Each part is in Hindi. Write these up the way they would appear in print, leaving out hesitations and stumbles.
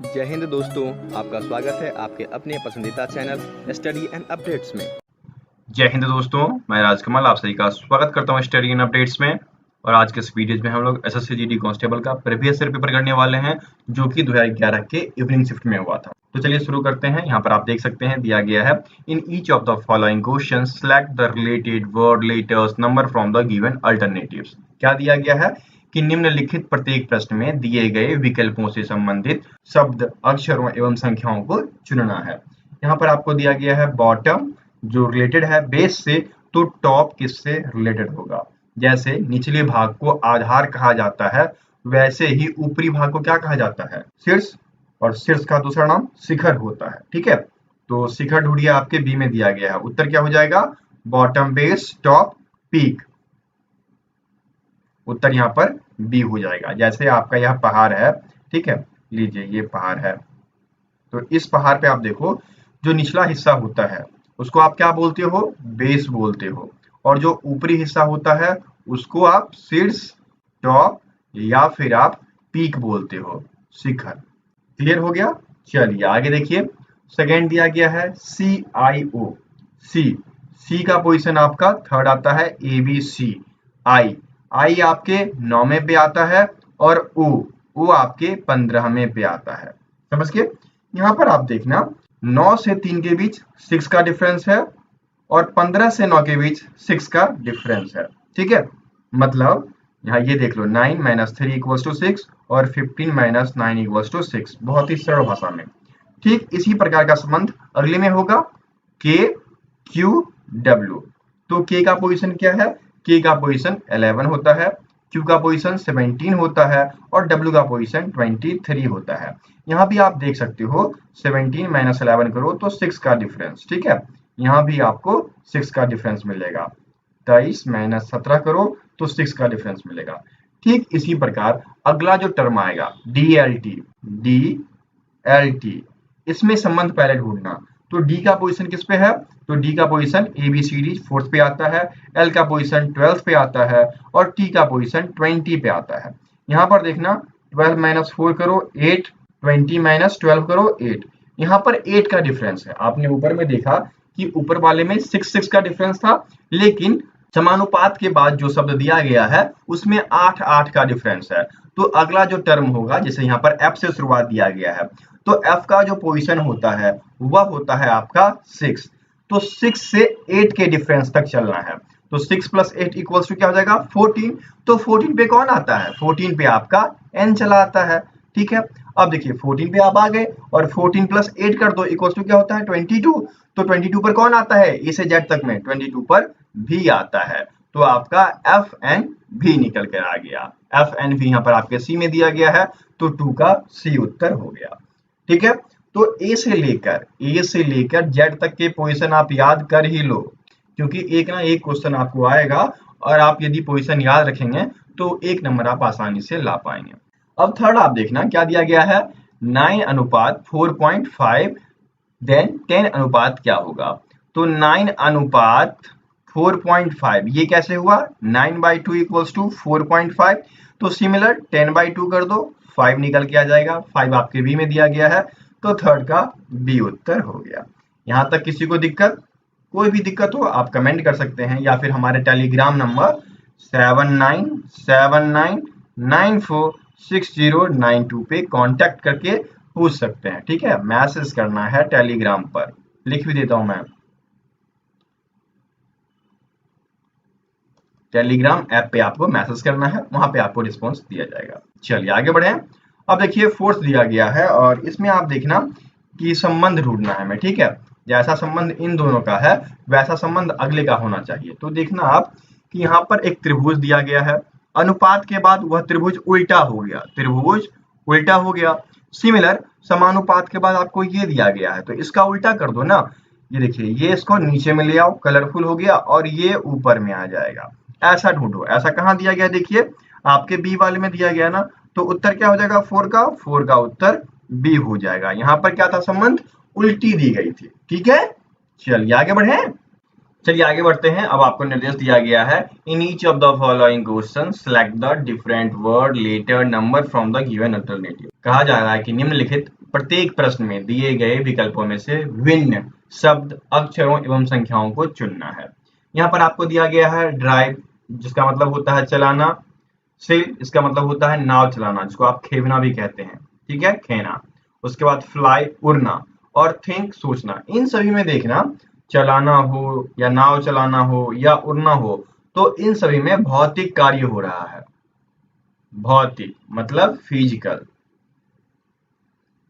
जय हिंद दोस्तों, आपका स्वागत है आपके अपने पसंदीदा चैनल स्टडी एंड अपडेट्स में। जय हिंद दोस्तों, मैं राजकमल आप सभी का स्वागत करता हूं स्टडी एंड अपडेट्स में। और आज के इस वीडियो में हम लोग एसएससी जीडी कांस्टेबल का प्रीवियस ईयर पेपर करने वाले हैं, जो कि 2011 के इवनिंग शिफ्ट में हुआ था। तो चलिए शुरू करते हैं। यहाँ पर आप देख सकते हैं दिया गया है, in each of the following question select the related word letters number from the given alternatives. क्या दिया गया है कि निम्नलिखित प्रत्येक प्रश्न में दिए गए विकल्पों से संबंधित शब्द, अक्षरों एवं संख्याओं को चुनना है। यहाँ पर आपको दिया गया है बॉटम जो रिलेटेड है बेस से, तो टॉप किससे रिलेटेड होगा। जैसे निचले भाग को आधार कहा जाता है, वैसे ही ऊपरी भाग को क्या कहा जाता है, शीर्ष। और शीर्ष का दूसरा नाम शिखर होता है। ठीक है, तो शिखर ढूंढिए, आपके बी में दिया गया है। उत्तर क्या हो जाएगा, बॉटम, बेस, टॉप, पीक। उत्तर यहाँ पर बी हो जाएगा। जैसे आपका यह पहाड़ है, ठीक है, लीजिए ये पहाड़ है, तो इस पहाड़ पे आप देखो जो निचला हिस्सा होता है उसको आप क्या बोलते हो, बेस बोलते हो। और जो ऊपरी हिस्सा होता है उसको आप शीर्ष, टॉप, या फिर आप पीक बोलते हो, शिखर। क्लियर हो गया। चलिए आगे देखिए, सेकेंड दिया गया है CIO। सी सी का पोजीशन आपका थर्ड आता है, ABC। आई आपके 9वें पे आता है, और ओ आपके 15वें पे आता है। समझ गए। यहाँ पर आप देखना 9 से 3 के बीच 6 का डिफरेंस है, और 15 से 9 के बीच 6 का डिफरेंस है। ठीक है, मतलब यहाँ ये देख लो 9 - 3 = 6 और 15 - 9 = 6। बहुत ही सरल भाषा में। ठीक इसी प्रकार का संबंध अगले में होगा, के क्यू डब्ल्यू। तो के का पोजीशन क्या है, के का पोजीशन 11 होता है, क्यू का पोजीशन 17 होता है, और डब्ल्यू का पोजीशन 23 होता है। यहाँ भी आप देख सकते हो 17 - 11 करो तो 6 का डिफरेंस। ठीक है, यहाँ भी आपको 6 का डिफरेंस मिलेगा। 23 - 17 करो तो 6 का डिफरेंस मिलेगा। ठीक इसी प्रकार अगला जो टर्म आएगा DLT, इसमें संबंध पहले ढूंढना। तो डी का पोजीशन किस पे है, तो डी का पोजीशन ABCD 4th पे आता है, एल का पोजीशन 12th पे आता है, और टी का पोजीशन 20 पे आता है। यहाँ पर देखना 12 - 4 करो 8, 20 - 12 करो 8। यहाँ पर 8 का डिफरेंस है। आपने ऊपर में देखा कि ऊपर वाले में 6 का डिफरेंस था, लेकिन समानुपात के बाद जो शब्द दिया गया है उसमें 8 का डिफरेंस है। तो अगला जो टर्म होगा, जैसे यहाँ पर एफ से शुरुआत दिया गया है, तो एफ का जो पोजीशन होता है वह होता है आपका 6। तो 6 से 8 के डिफरेंस तक चलना है। तो 6 + 8 = क्या हो जाएगा, 14। तो 14 पे कौन आता है, 14 पे आपका n चला आता है। ठीक है, अब देखिए 14 पे आप आ गए, और 14 + 8 कर दो = क्या होता है, 22। तो 22 पर कौन आता है, ए से जेड तक में 22 पर भी आता है। तो आपका FNV निकल कर आ गया। FNV यहाँ पर आपके सी में दिया गया है, तो 2 का सी उत्तर हो गया। ठीक है, तो ए से लेकर जेड तक के पोजीशन आप याद कर ही लो, क्योंकि एक ना एक क्वेश्चन आपको आएगा, और आप यदि पोजीशन याद रखेंगे तो 1 नंबर आप आसानी से ला पाएंगे। अब थर्ड आप देखना क्या दिया गया है, 9:4.5, देन 10 क्या होगा। तो 9:4.5 ये कैसे हुआ, 9/2 = 4.5। तो सिमिलर 10/2 कर दो, 5 निकल के आ जाएगा। 5 आपके बी में दिया गया है, तो थर्ड का बी उत्तर हो गया। यहाँ तक किसी को दिक्कत, कोई भी दिक्कत हो आप कमेंट कर सकते हैं, या फिर हमारे टेलीग्राम नंबर 7979946092 पे कांटेक्ट करके पूछ सकते हैं। ठीक है, मैसेज करना है टेलीग्राम पर, लिख भी देता हूं मैं, टेलीग्राम ऐप पे आपको मैसेज करना है, वहां पे आपको रिस्पॉन्स दिया जाएगा। चलिए आगे बढ़े। अब देखिए फोर्थ दिया गया है, और इसमें आप देखना कि संबंध ढूंढना है हमें। ठीक है, जैसा संबंध इन दोनों का है वैसा संबंध अगले का होना चाहिए। तो देखना आप कि यहाँ पर एक त्रिभुज दिया गया है, अनुपात के बाद वह त्रिभुज उल्टा हो गया, त्रिभुज उल्टा हो गया। सिमिलर समानुपात के बाद आपको ये दिया गया है, तो इसका उल्टा कर दो ना। ये देखिए, ये इसको नीचे में ले आओ, कलरफुल हो गया, और ये ऊपर में आ जाएगा। ऐसा ढूंढो, ऐसा कहाँ दिया गया, देखिए आपके बी वाले में दिया गया ना। तो उत्तर क्या हो जाएगा, 4 का उत्तर बी हो जाएगा। यहाँ पर क्या था, संबंध उल्टी दी गई थी। ठीक है, चलिए आगे बढ़े। चलिए आगे बढ़ते हैं। अब आपको निर्देश दिया गया है, in each of the following question select the different word letter number from the given alternative. कहा जा रहा है कि निम्नलिखित प्रत्येक प्रश्न में दिए गए विकल्पों में से भिन्न शब्द, अक्षरों एवं संख्याओं को चुनना है। यहाँ पर आपको दिया गया है ड्राइव, जिसका मतलब होता है चलाना, सेल, इसका मतलब होता है नाव चलाना, जिसको आप खेवना भी कहते हैं, ठीक है, खेना। उसके बाद फ्लाई, उड़ना, और थिंक, सोचना। इन सभी में देखना, चलाना हो या नाव चलाना हो या उड़ना हो, तो इन सभी में भौतिक कार्य हो रहा है। भौतिक मतलब फिजिकल,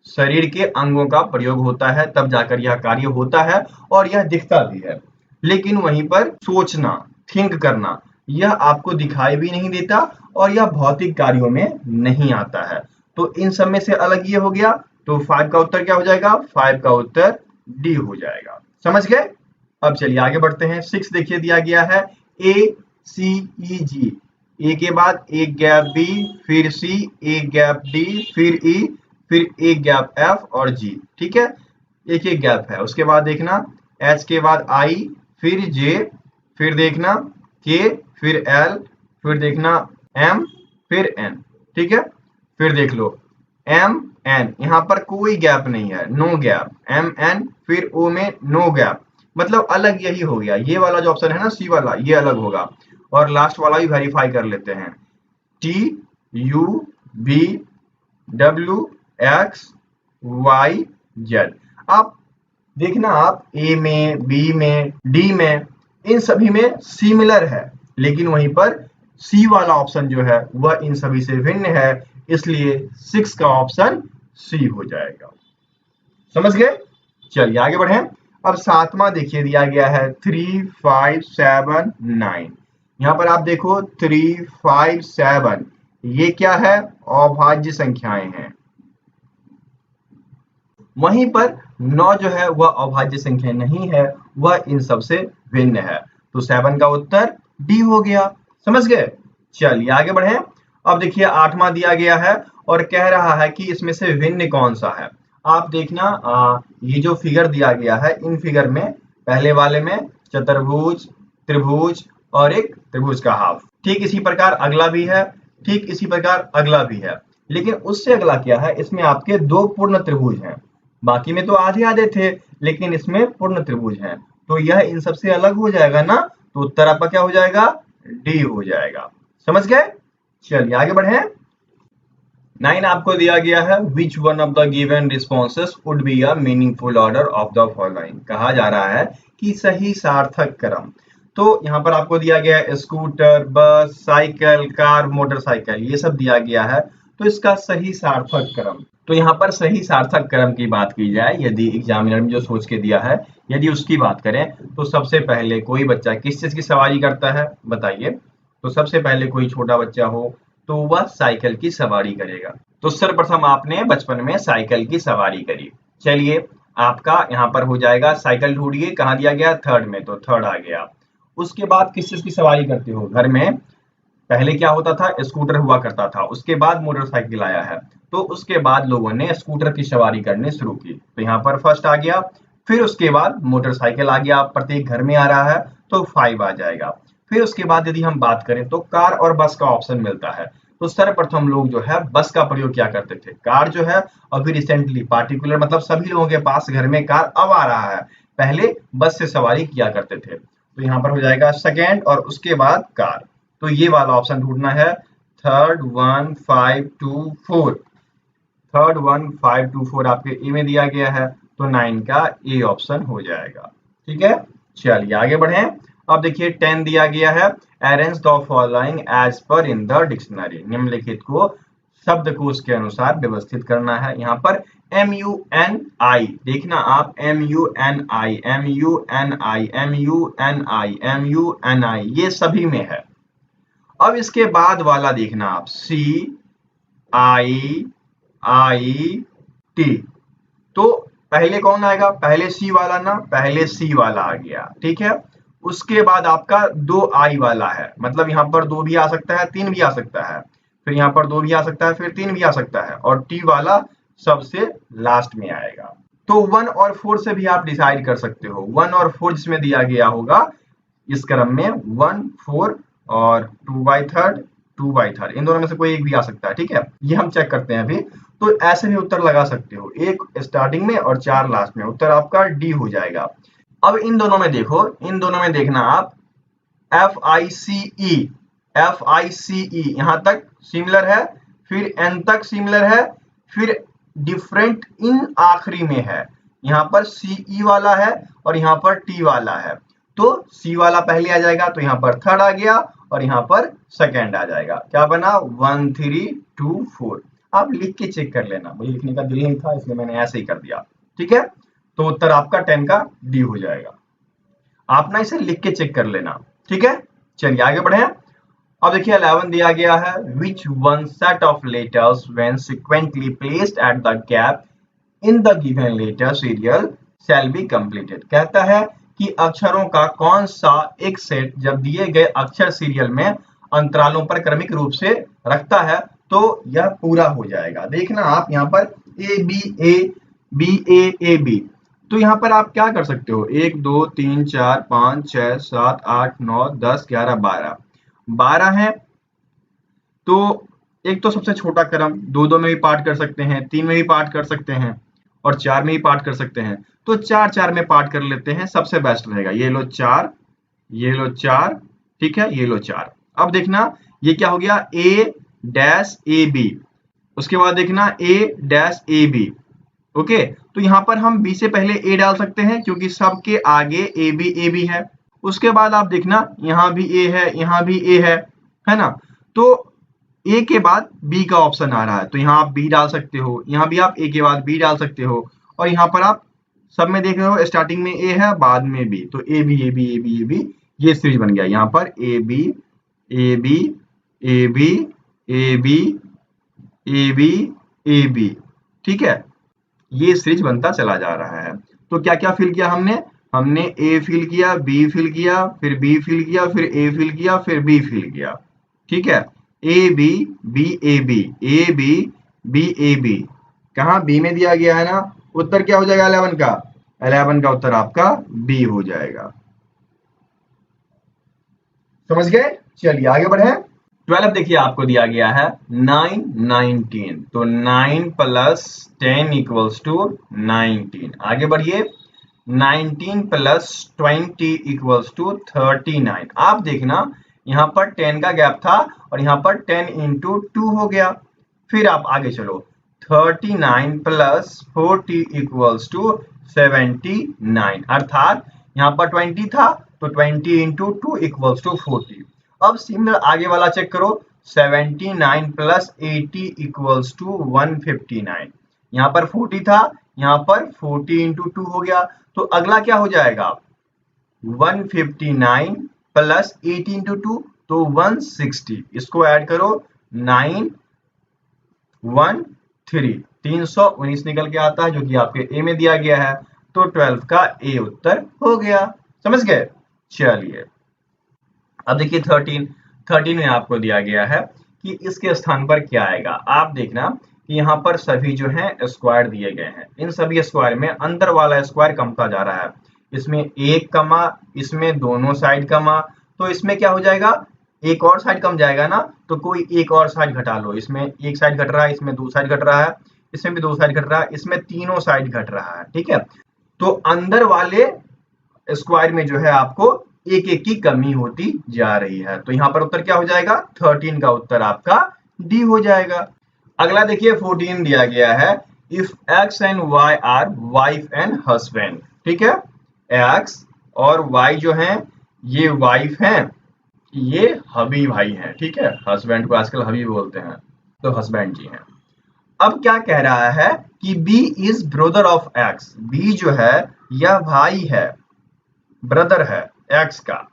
शरीर के अंगों का प्रयोग होता है, तब जाकर यह कार्य होता है और यह दिखता भी है। लेकिन वहीं पर सोचना, थिंक करना, यह आपको दिखाई भी नहीं देता और यह भौतिक कार्यों में नहीं आता है। तो इन सब में से अलग ये हो गया, तो 5 का उत्तर क्या हो जाएगा? 5 का उत्तर डी हो जाएगा। समझ गए? अब चलिए आगे बढ़ते हैं। 6 देखिए दिया गया है ACEG, ए के बाद एक गैप बी, फिर सी, एक गैप डी, फिर ई, फिर एक गैप एफ और जी, ठीक है, एक एक गैप है। उसके बाद देखना एच के बाद आई, फिर जे, फिर देखना के, फिर एल, फिर देखना एम, फिर एन, ठीक है। फिर देख लो एम एन, यहाँ पर कोई गैप नहीं है, नो गैप। एम एन, फिर ओ में नो गैप, मतलब अलग यही हो गया। ये वाला जो ऑप्शन है ना, सी वाला, ये अलग होगा। और लास्ट वाला भी वेरीफाई कर लेते हैं, T U V W X Y Z. आप देखना, आप ए में, बी में, डी में, इन सभी में सिमिलर है, लेकिन वहीं पर सी वाला ऑप्शन जो है वह इन सभी से भिन्न है, इसलिए 6 का ऑप्शन सी हो जाएगा। समझ गए? चलिए आगे बढ़े। अब 7वां देखिए दिया गया है 3, 5, 7, 9। यहाँ पर आप देखो 3, 5, 7, ये क्या है? अभाज्य संख्याएं हैं। वहीं पर 9 जो है वह अभाज्य संख्या नहीं है, वह इन सब से भिन्न है। तो 7 का उत्तर डी हो गया। समझ गए? चलिए आगे बढ़े। अब देखिए 8वां दिया गया है और कह रहा है कि इसमें से भिन्न कौन सा है। आप देखना, ये जो फिगर दिया गया है, इन फिगर में पहले वाले में चतुर्भुज, त्रिभुज और एक त्रिभुज का हाफ, ठीक इसी प्रकार अगला भी है, ठीक इसी प्रकार अगला भी है। लेकिन उससे अगला क्या है, इसमें आपके 2 पूर्ण त्रिभुज हैं। बाकी में तो आधे आधे थे, लेकिन इसमें पूर्ण त्रिभुज हैं, तो यह इन सबसे अलग हो जाएगा ना, तो उत्तर आपका क्या हो जाएगा? डी हो जाएगा। समझ गए? चलिए आगे बढ़े। 9 आपको दिया गया है, which one of the given responses would be a meaningful order of the following. कहा जा रहा है कि सही सार्थक क्रम। तो यहाँ पर आपको दिया गया है स्कूटर, बस, साइकिल, कार, मोटरसाइकिल, ये सब दिया गया है। तो इसका सही सार्थक क्रम, तो यहाँ पर सही सार्थक क्रम की बात की जाए, यदि एग्जामिनर में जो सोच के दिया है, यदि उसकी बात करें, तो सबसे पहले कोई बच्चा किस चीज की सवारी करता है बताइए? तो सबसे पहले कोई छोटा बच्चा हो तो वह साइकिल की सवारी करेगा। तो सर्वप्रथम आपने बचपन में साइकिल की सवारी करी। चलिए आपका यहाँ पर हो जाएगा, साइकिल ढूंढिए, कहाँ दिया गया? थर्ड में, तो थर्ड आ गया। उसके बाद किस चीज की सवारी करते हो? घर में पहले क्या होता था? स्कूटर हुआ करता था, उसके बाद मोटरसाइकिल आया है, तो उसके बाद लोगों ने स्कूटर की सवारी करनी शुरू की, तो यहाँ पर फर्स्ट आ गया। फिर उसके बाद मोटरसाइकिल आ गया, प्रत्येक घर में आ रहा है, तो 5 आ जाएगा। फिर उसके बाद यदि हम बात करें तो कार और बस का ऑप्शन मिलता है। तो सर्वप्रथम लोग जो है बस का प्रयोग क्या करते थे? कार जो है अभी रिसेंटली, पार्टिकुलर मतलब सभी लोगों के पास घर में कार अब आ रहा है, पहले बस से सवारी किया करते थे। तो यहाँ पर हो जाएगा सेकेंड और उसके बाद कार। तो ये वाला ऑप्शन ढूंढना है, थर्ड 1 5 2 4। थर्ड 1 5 2 4 आपके ए में दिया गया है, तो 9 का ए ऑप्शन हो जाएगा। ठीक है, चलिए आगे बढ़े। अब देखिए 10 दिया गया है, arrange the following as per in the dictionary. निम्नलिखित को शब्दकोश के अनुसार व्यवस्थित करना है। यहाँ पर MUNI देखना आप, MUNI MUNI MUNI MUNI ये सभी में है। अब इसके बाद वाला देखना आप, CIIT, तो पहले कौन आएगा? पहले सी वाला ना, पहले सी वाला आ गया, ठीक है। उसके बाद आपका 2 आई वाला है, मतलब यहाँ पर 2 भी आ सकता है, 3 भी आ सकता है, फिर यहाँ पर 2 भी आ सकता है, फिर 3 भी आ सकता है, और टी वाला सबसे लास्ट में आएगा। तो 1 और 4 से भी आप डिसाइड कर सकते हो, 1 और 4 जिसमें दिया गया होगा इस क्रम में 1 4 और 2/3 2/3, इन दोनों में से कोई एक भी आ सकता है, ठीक है, ये हम चेक करते हैं अभी। तो ऐसे भी उत्तर लगा सकते हो, एक स्टार्टिंग में और 4 लास्ट में, उत्तर आपका डी हो जाएगा। अब इन दोनों में देखो, इन दोनों में देखना आप FICE यहां तक सिमिलर है, फिर N तक सिमिलर है, फिर डिफरेंट इन आखिरी में है, यहाँ पर CE वाला है और यहाँ पर T वाला है, तो C वाला पहले आ जाएगा, तो यहाँ पर थर्ड आ गया और यहाँ पर सेकेंड आ जाएगा। क्या बना 1 3 2 4। आप लिख के चेक कर लेना, मुझे लिखने का दिल नहीं था इसलिए मैंने ऐसे ही कर दिया, ठीक है। तो उत्तर आपका 10 का डी हो जाएगा। आप ना इसे लिख के चेक कर लेना, ठीक है। चलिए आगे बढ़े। अब देखिए 11 दिया गया है, which one set of letters when sequentially placed at the gap in the given letter serial shall be completed। कहता है कि अक्षरों का कौन सा एक सेट जब दिए गए अक्षर सीरियल में अंतरालों पर क्रमिक रूप से रखता है तो यह पूरा हो जाएगा। देखना आप यहाँ पर ABA तो यहाँ पर आप क्या कर सकते हो, 1 2 3 4 5 6 7 8 9 10 11 12 है, तो एक तो सबसे छोटा क्रम, 2 में भी पार्ट कर सकते हैं, 3 में भी पार्ट कर सकते हैं और 4 में भी पार्ट कर सकते हैं, तो 4 में पार्ट कर लेते हैं, सबसे बेस्ट रहेगा। ये लो 4, ये लो 4, ठीक है, ये लो 4। अब देखना ये क्या हो गया, A-AB, उसके बाद देखना A-AB, ओके। तो यहाँ पर हम B से पहले A डाल सकते हैं क्योंकि सबके आगे AB है। उसके बाद आप देखना यहाँ भी A है, यहाँ भी A है ना, तो A के बाद B का ऑप्शन आ रहा है, तो यहाँ आप B डाल सकते हो, यहाँ भी आप A के बाद B डाल सकते हो, और यहाँ पर आप सब में देख रहे हो स्टार्टिंग में A है बाद में B, तो AB ये सीरीज बन गया। यहाँ पर AB, ठीक है, ये सीरीज बनता चला जा रहा है। तो क्या क्या फिल किया हमने A फिल किया, B फिल किया, फिर B फिल किया, फिर A फिल किया, फिर B फिल किया, ठीक है। AB कहाँ B में दिया गया है ना, उत्तर क्या हो जाएगा 11 का, 11 का उत्तर आपका B हो जाएगा। समझ गए। चलिए आगे बढ़े। 12 देखिए आपको दिया गया है 9 19, तो 9 + 10 = 19। आगे बढ़िए, 19 + 20 = 39। आप देखना यहाँ पर 10 का गैप था और यहाँ पर 10 × 2 हो गया। फिर आप आगे चलो, 39 + 40 = 79, अर्थात यहाँ पर 20 था तो 20 × 2 = 40। अब सिमिलर आगे वाला चेक करो, 79 + 80 = 159। यहाँ पर 40 था, यहाँ पर 40 × 2 हो गया, तो अगला क्या हो जाएगा 159 + 80 × 2, तो 160। इसको ऐड करो 9 1 3, 319 निकल के आता है जो कि आपके ए में दिया गया है, तो 12 का ए उत्तर हो गया। समझ गए। चलिए अब देखिए 13 में आपको दिया गया है कि इसके स्थान पर क्या आएगा। आप देखना कि यहाँ पर सभी जो है स्क्वायर दिए गए हैं, इन सभी स्क्वायर में अंदर वाला स्क्वायर कमता जा रहा है, इसमें एक कमा, इसमें दोनों साइड कमा, तो इसमें क्या हो जाएगा, एक और साइड कम जाएगा ना, तो कोई एक और साइड घटा लो, इसमें एक साइड घट रहा है, इसमें 2 साइड घट रहा है, इसमें भी 2 साइड घट रहा है, इसमें तीनों साइड घट रहा है, ठीक है। तो अंदर वाले स्क्वायर में जो है आपको एक एक की कमी होती जा रही है, तो यहाँ पर उत्तर क्या हो जाएगा, 13 का उत्तर आपका डी हो जाएगा। अगला देखिए 14 दिया गया है, if x and y are wife and husband, ठीक है, x और y जो है ये वाइफ हैं, ये हबी भाई हैं, ठीक है, हस्बैंड को आजकल हबी बोलते हैं, तो हस्बैंड जी हैं। अब क्या कह रहा है कि B is brother of X, B जो है यह भाई है, ब्रदर है X का।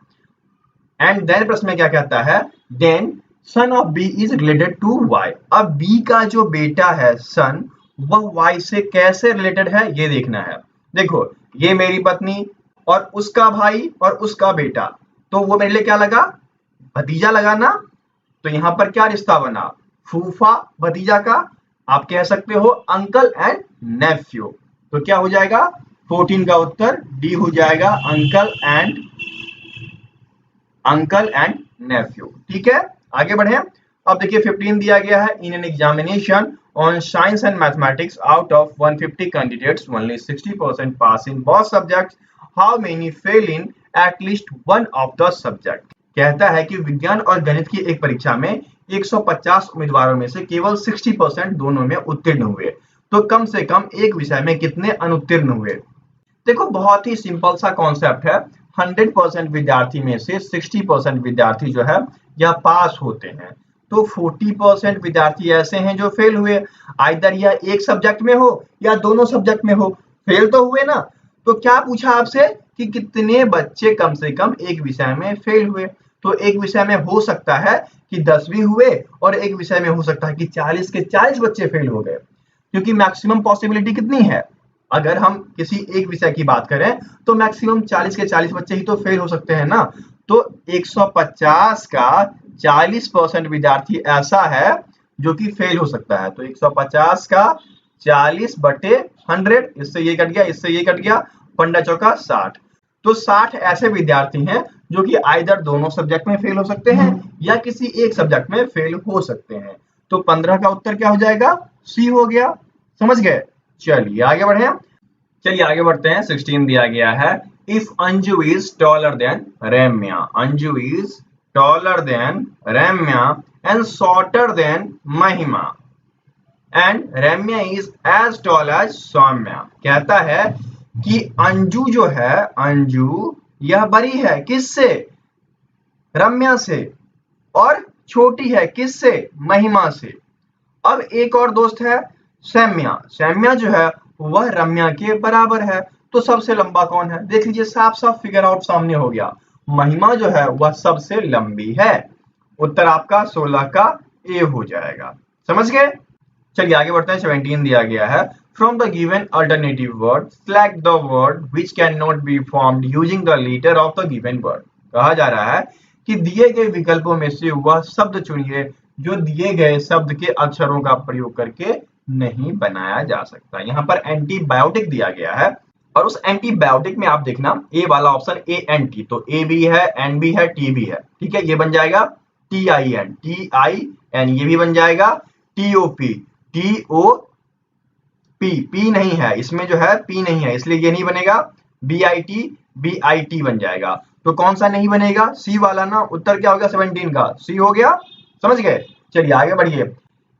एंड देन प्रश्न में क्या कहता है, then son of B is related to Y। अब B का जो बेटा है सन, वह Y से कैसे रिलेटेड है ये देखना है। देखो ये मेरी पत्नी और उसका भाई और उसका बेटा, तो वो मेरे लिए क्या लगा, भतीजा लगा ना, तो यहाँ पर क्या रिश्ता बना, फूफा भतीजा का, आप कह सकते हो अंकल एंड नेफ्यू, तो क्या हो जाएगा 14 का उत्तर डी हो जाएगा, अंकल एंड नेफ्यू, ठीक है। आगे बढ़े। अब देखिए 15 दिया गया है, in an examination on science and mathematics, out of 150 candidates, only 60% pass in both subjects. How many fail in at least one of the subject? कहता है कि विज्ञान और गणित की एक परीक्षा में 150 उम्मीदवारों में से केवल 60% दोनों में उत्तीर्ण हुए, तो कम से कम एक विषय में कितने अनुत्तीर्ण हुए? देखो बहुत ही सिंपल सा कॉन्सेप्ट है। 100% विद्यार्थी में से 60% विद्यार्थी जो है यह पास होते हैं, तो 40% विद्यार्थी ऐसे हैं जो फेल हुए, आइदर यह एक सब्जेक्ट में हो या दोनों सब्जेक्ट में हो, फेल तो हुए ना। तो क्या पूछा आपसे कि कितने बच्चे कम से कम एक विषय में फेल हुए? तो एक विषय में हो सकता है कि 10 भी हुए और एक विषय में हो सकता है कि 40 के 40 बच्चे फेल हो गए, क्योंकि मैक्सिमम पॉसिबिलिटी कितनी है? अगर हम किसी एक विषय की बात करें तो मैक्सिमम 40 के 40 बच्चे ही तो फेल हो सकते हैं ना। तो 150 का 40% विद्यार्थी ऐसा है जो कि फेल हो सकता है, तो 150 का 40 बटे 100, इससे ये कट गया, इससे ये कट गया, पंडा चौका 60, तो 60 ऐसे विद्यार्थी हैं जो कि आइदर दोनों सब्जेक्ट में फेल हो सकते हैं या किसी एक सब्जेक्ट में फेल हो सकते हैं। तो 15 का उत्तर क्या हो जाएगा? सी हो गया। समझ गए? चलिए आगे बढ़े। चलिए आगे बढ़ते हैं। 16 दिया गया है, if Anju is taller than Ramya, Anju is taller than Ramya and shorter than Mahima and Ramya is as tall as Saumya. कहता है कि अंजू जो है, अंजू यह बड़ी है किससे? रम्या से, और छोटी है किससे? महिमा से। अब एक और दोस्त है सौम्या, सौम्या जो है वह रम्या के बराबर है, तो सबसे लंबा कौन है? देख लीजिए, साफ साफ फिगर आउट सामने हो गया। महिमा जो है वह सबसे लंबी है। उत्तर आपका 16 का ए हो जाएगा। समझ गए? चलिए आगे बढ़ते हैं। 17 दिया गया है, from the given alternative word select the word which can not be formed using the letter of the given word. कहा जा रहा है कि दिए गए विकल्पों में से वह शब्द चुनिए जो दिए गए शब्द के अक्षरों का प्रयोग करके नहीं बनाया जा सकता। यहाँ पर एंटीबायोटिक दिया गया है, और उस एंटीबायोटिक में आप देखना ए वाला ऑप्शन ए एन टी, तो ए भी है, एन भी है, टी भी है, ठीक है, ये बन जाएगा टी आई एन, ये भी बन जाएगा टी ओ पी, पी नहीं है इसमें, जो है पी नहीं है, इसलिए ये नहीं बनेगा। बी आई टी बन जाएगा। तो कौन सा नहीं बनेगा? सी वाला ना। उत्तर क्या हो गया? 17 का सी हो गया। समझ गए? चलिए आगे बढ़िए।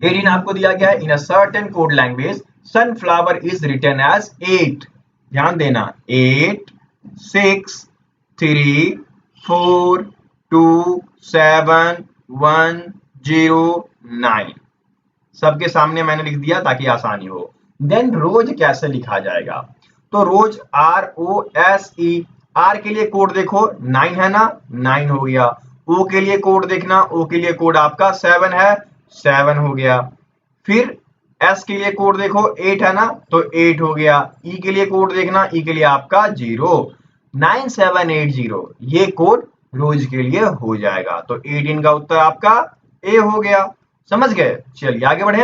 18 आपको दिया गया है, in a certain code language sunflower is written as 8, ध्यान देना, 8 6 3 4 2 7 1 0 9। सबके सामने मैंने लिख दिया ताकि आसानी हो। देन रोज कैसे लिखा जाएगा? तो रोज ROSE, आर के लिए कोड देखो 9 है ना, 9 हो गया। ओ के लिए कोड देखना, ओ के लिए कोड आपका 7 है, 7 हो गया। फिर एस के लिए कोड देखो 8 है ना, तो 8 हो गया। ई के लिए कोड देखना, ई के लिए आपका 0, 9780, ये कोड रोज के लिए हो जाएगा। तो 18 का उत्तर आपका ए हो गया। समझ गए? चलिए आगे बढ़े।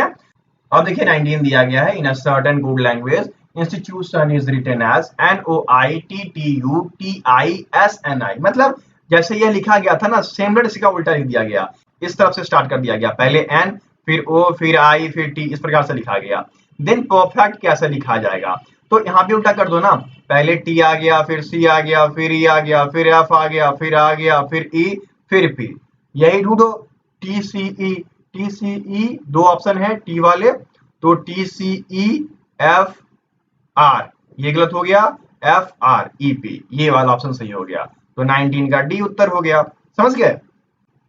अब देखिए 19 दिया गया है, in a certain code language institution is written as NOITTUTISNI, मतलब जैसे यह लिखा गया था ना, सेम इसका उल्टा लिख दिया गया, इस तरफ से स्टार्ट कर दिया गया, पहले एन फिर ओ फिर आई फिर टी, इस प्रकार से लिखा गया। देन परफेक्ट कैसे लिखा जाएगा? तो यहाँ भी उल्टा कर दो ना, पहले टी आ गया, फिर सी आ गया, फिर ई आ गया, फिर एफ आ गया, फिर आ गया, फिर ई, फिर पी, यही ढूंढो। TCE, दो ऑप्शन है टी वाले, तो TCEFR, ये गलत हो गया, FREP, ये वाला ऑप्शन सही हो गया। तो 19 का डी उत्तर हो गया। समझ गए?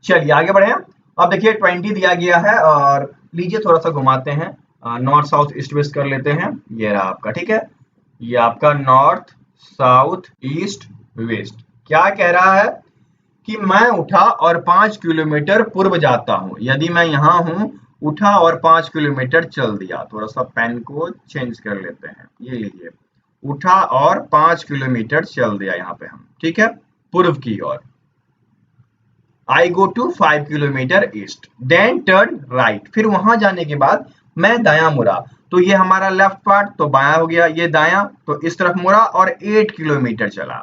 चलिए आगे बढ़े। अब देखिए 20 दिया गया है, और लीजिए थोड़ा सा घुमाते हैं, नॉर्थ साउथ ईस्ट वेस्ट कर लेते हैं। ये रहा आपका, ठीक है, ये आपका नॉर्थ साउथ ईस्ट वेस्ट। क्या कह रहा है कि मैं उठा और 5 किलोमीटर पूर्व जाता हूं। यदि मैं यहाँ हूं, उठा और 5 किलोमीटर चल दिया, थोड़ा सा पेन को चेंज कर लेते हैं, ये लीजिए, उठा और 5 किलोमीटर चल दिया यहाँ पे हम, ठीक है, पूर्व की ओर। I go to 5 kilometre east, then turn right, फिर वहां जाने के बाद मैं दायां मुड़ा, तो ये हमारा लेफ्ट पार्ट, तो बायां हो गया, ये दायां, तो इस तरफ मुड़ा और 8 किलोमीटर चला,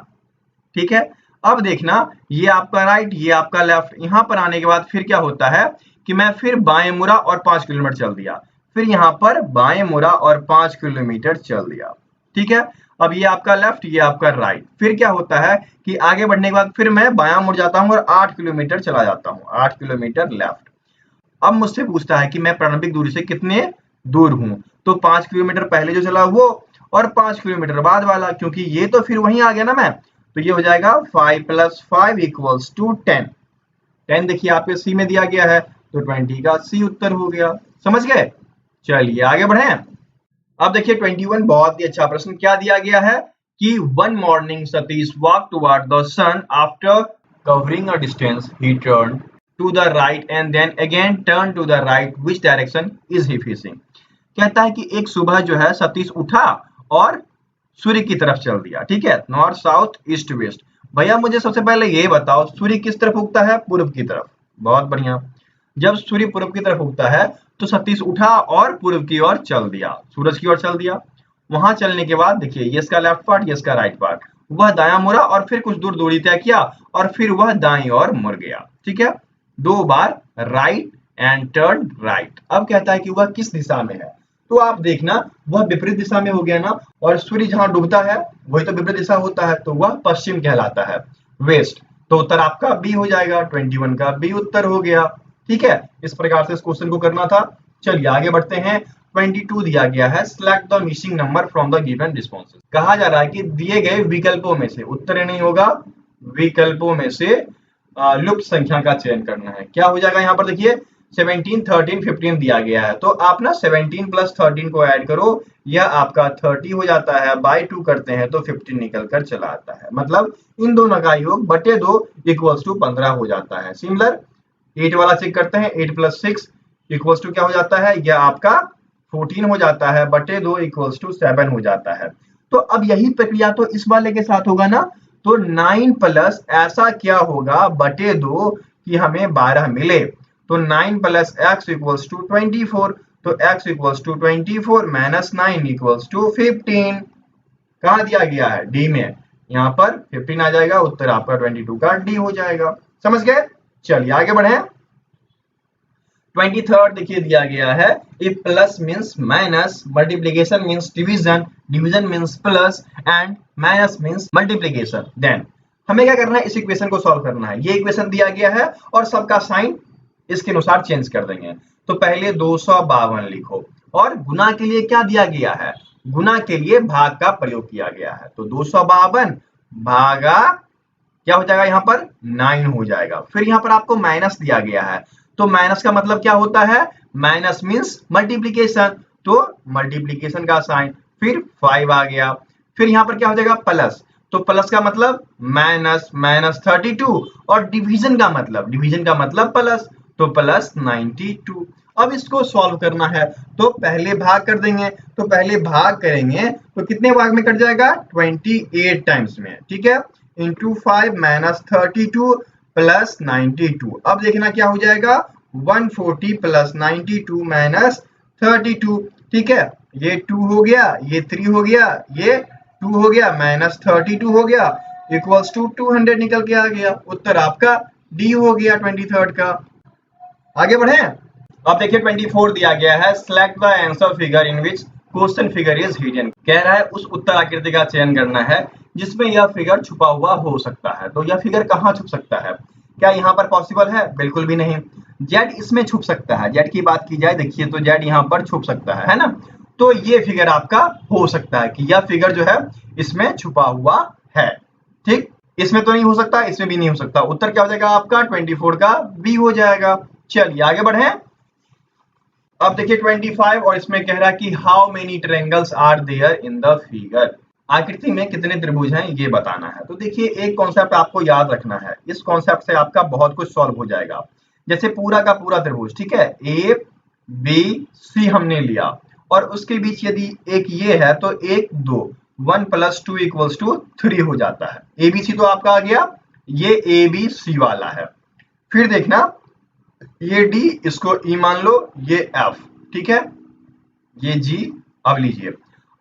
ठीक है। अब देखना, ये आपका राइट, ये आपका लेफ्ट। यहां पर आने के बाद फिर क्या होता है कि मैं फिर बाएं मुड़ा और 5 किलोमीटर चल दिया, फिर यहाँ पर बाएं मुड़ा और 5 किलोमीटर चल दिया। ठीक है, अब ये आपका लेफ्ट, ये आपका राइट। फिर क्या होता है कि आगे बढ़ने के बाद फिर मैं बायां मुड़ जाता हूँ और 8 किलोमीटर चला जाता हूँ, 8 किलोमीटर लेफ्ट। अब मुझसे पूछता है कि मैं प्रारंभिक दूरी से कितने दूर हूं, तो 5 किलोमीटर पहले जो चला वो और 5 किलोमीटर बाद वाला, क्योंकि ये तो फिर वहीं आ गया ना मैं, तो ये हो जाएगा 5 + 5 = 10। 10 देखिए आपके सी में दिया गया है, तो 20 का सी उत्तर हो गया। समझ गए? चलिए आगे बढ़े। अब देखिए 21 बहुत ही अच्छा प्रश्न क्या दिया गया है कि one morning Satish walk toward the sun after covering a distance he turn to the right and then again turn to the right, which direction is he facing. कहता है कि एक सुबह जो है सतीश उठा और सूर्य की तरफ चल दिया। ठीक है, नॉर्थ साउथ ईस्ट वेस्ट। भैया मुझे सबसे पहले ये बताओ सूर्य किस तरफ उगता है? पूर्व की तरफ। बहुत बढ़िया। जब सूर्य पूर्व की तरफ उगता है तो सतीश उठा और पूर्व की ओर चल दिया, सूरज की ओर चल दिया। वहां चलने के बाद देखिए ये इसका लेफ्ट पार्ट, ये इसका राइट पार्ट। वह दायां मुड़ा और फिर कुछ दूर दूरी तय किया और फिर वह दाईं ओर मुड़ गया। ठीक है, 2 बार राइट एंड टर्न राइट। अब कहता है कि वह किस दिशा में है, तो आप देखना वह विपरीत दिशा में हो गया ना, और सूर्य जहां डूबता है वही तो विपरीत दिशा होता है, तो वह पश्चिम कहलाता है, वेस्ट। तो उत्तर आपका बी हो जाएगा, 21 का बी उत्तर हो गया। ठीक है, इस प्रकार से इस क्वेश्चन को करना था। चलिए आगे बढ़ते हैं। 22 दिया गया है, select the missing number from the given responses. कहा जा रहा है कि दिए गए विकल्पों में से, उत्तर नहीं होगा, विकल्पों में से लुप्त संख्या का चयन करना है। क्या हो जाएगा यहाँ पर देखिए 17, 13, 15 दिया गया है, तो आप ना 17 + 13 को ऐड करो, यह आपका 30 हो जाता है, बाय 2 करते हैं तो 15 निकल कर चला आता है। मतलब इन दोनों का योग बटे 2 = 15 हो जाता है। सिमिलर 8 वाला चेक करते हैं, 8 + 6 = क्या हो जाता है, यह आपका 14 हो जाता है, बटे 2 = 7 हो जाता है। तो अब यही प्रक्रिया तो इस वाले के साथ होगा ना, तो 9 प्लस ऐसा क्या होगा बटे 2 कि हमें 12 मिले, तो 9 + x = 24, तो x = 24 - 9 = 15। कहाँ दिया गया है? डी में। यहाँ पर 15 आ जाएगा, उत्तर आपका 22 का डी हो जाएगा। समझ गए? चलिए आगे बढ़े। 23 देखिए दिया गया है, if plus means minus, multiplication means division, division means plus and minus means multiplication, then हमें क्या करना है, इस इक्वेशन को सॉल्व करना है। ये इक्वेशन दिया गया है और सबका साइन इसके अनुसार चेंज कर देंगे। तो पहले 252 लिखो और गुना के लिए क्या दिया गया है, गुना के लिए भाग का प्रयोग किया गया है, तो 252 भागा क्या हो जाएगा, यहाँ पर 9 हो जाएगा। फिर यहाँ पर आपको माइनस दिया गया है, तो माइनस का मतलब क्या होता है, माइनस मीन्स मल्टीप्लीकेशन, तो मल्टीप्लीकेशन का साइन, फिर 5 आ गया। फिर यहाँ पर क्या हो जाएगा, प्लस, तो प्लस का मतलब माइनस, -32, और डिवीजन का मतलब प्लस, तो प्लस 92। अब इसको सॉल्व करना है तो पहले भाग कर देंगे, तो पहले भाग करेंगे तो कितने भाग में कट जाएगा, 28 टाइम्स में। ठीक है, इंटू 5 - 32 + 92। अब देखना क्या हो जाएगा, 140 + 92 - 32। ठीक है, ये 2 हो गया, ये 3 हो गया, ये 2 हो गया, -32 हो गया, = 200 निकल के आ गया। उत्तर आपका डी हो गया 23 का। आगे बढ़े। अब देखिए 24 दिया गया है, select the answer figure in which question figure is hidden. कह रहा है उस उत्तर आकृति का चयन करना है जिसमें यह फिगर छुपा हुआ हो सकता है। तो यह फिगर कहाँ छुप सकता है, क्या यहाँ पर पॉसिबल है? बिल्कुल भी नहीं। जेड इसमें छुप सकता है, जेड की बात की जाए देखिए तो जेड यहाँ पर छुप सकता है ना, तो ये फिगर आपका हो सकता है कि यह फिगर जो है इसमें छुपा हुआ है। ठीक, इसमें तो नहीं हो सकता, इसमें भी नहीं हो सकता। उत्तर क्या हो जाएगा आपका 24 का बी हो जाएगा। चलिए आगे बढ़े। अब देखिए 25 और इसमें कह रहा है कि how many triangles are there in the figure. आकृति में कितने त्रिभुज हैं ये बताना है। तो देखिए एक कॉन्सेप्ट आपको याद रखना है, इस कॉन्सेप्ट से आपका बहुत कुछ सॉल्व हो जाएगा। जैसे पूरा का पूरा त्रिभुज, ठीक है, ए बी सी हमने लिया और उसके बीच यदि एक ये है तो 1 2, 1 + 2 = 3 हो जाता है। ए बी सी तो आपका आ गया, ये ए बी सी वाला है। फिर देखना ये डी, इसको ई मान लो, ये एफ, ठीक है, ये जी। अब लीजिए,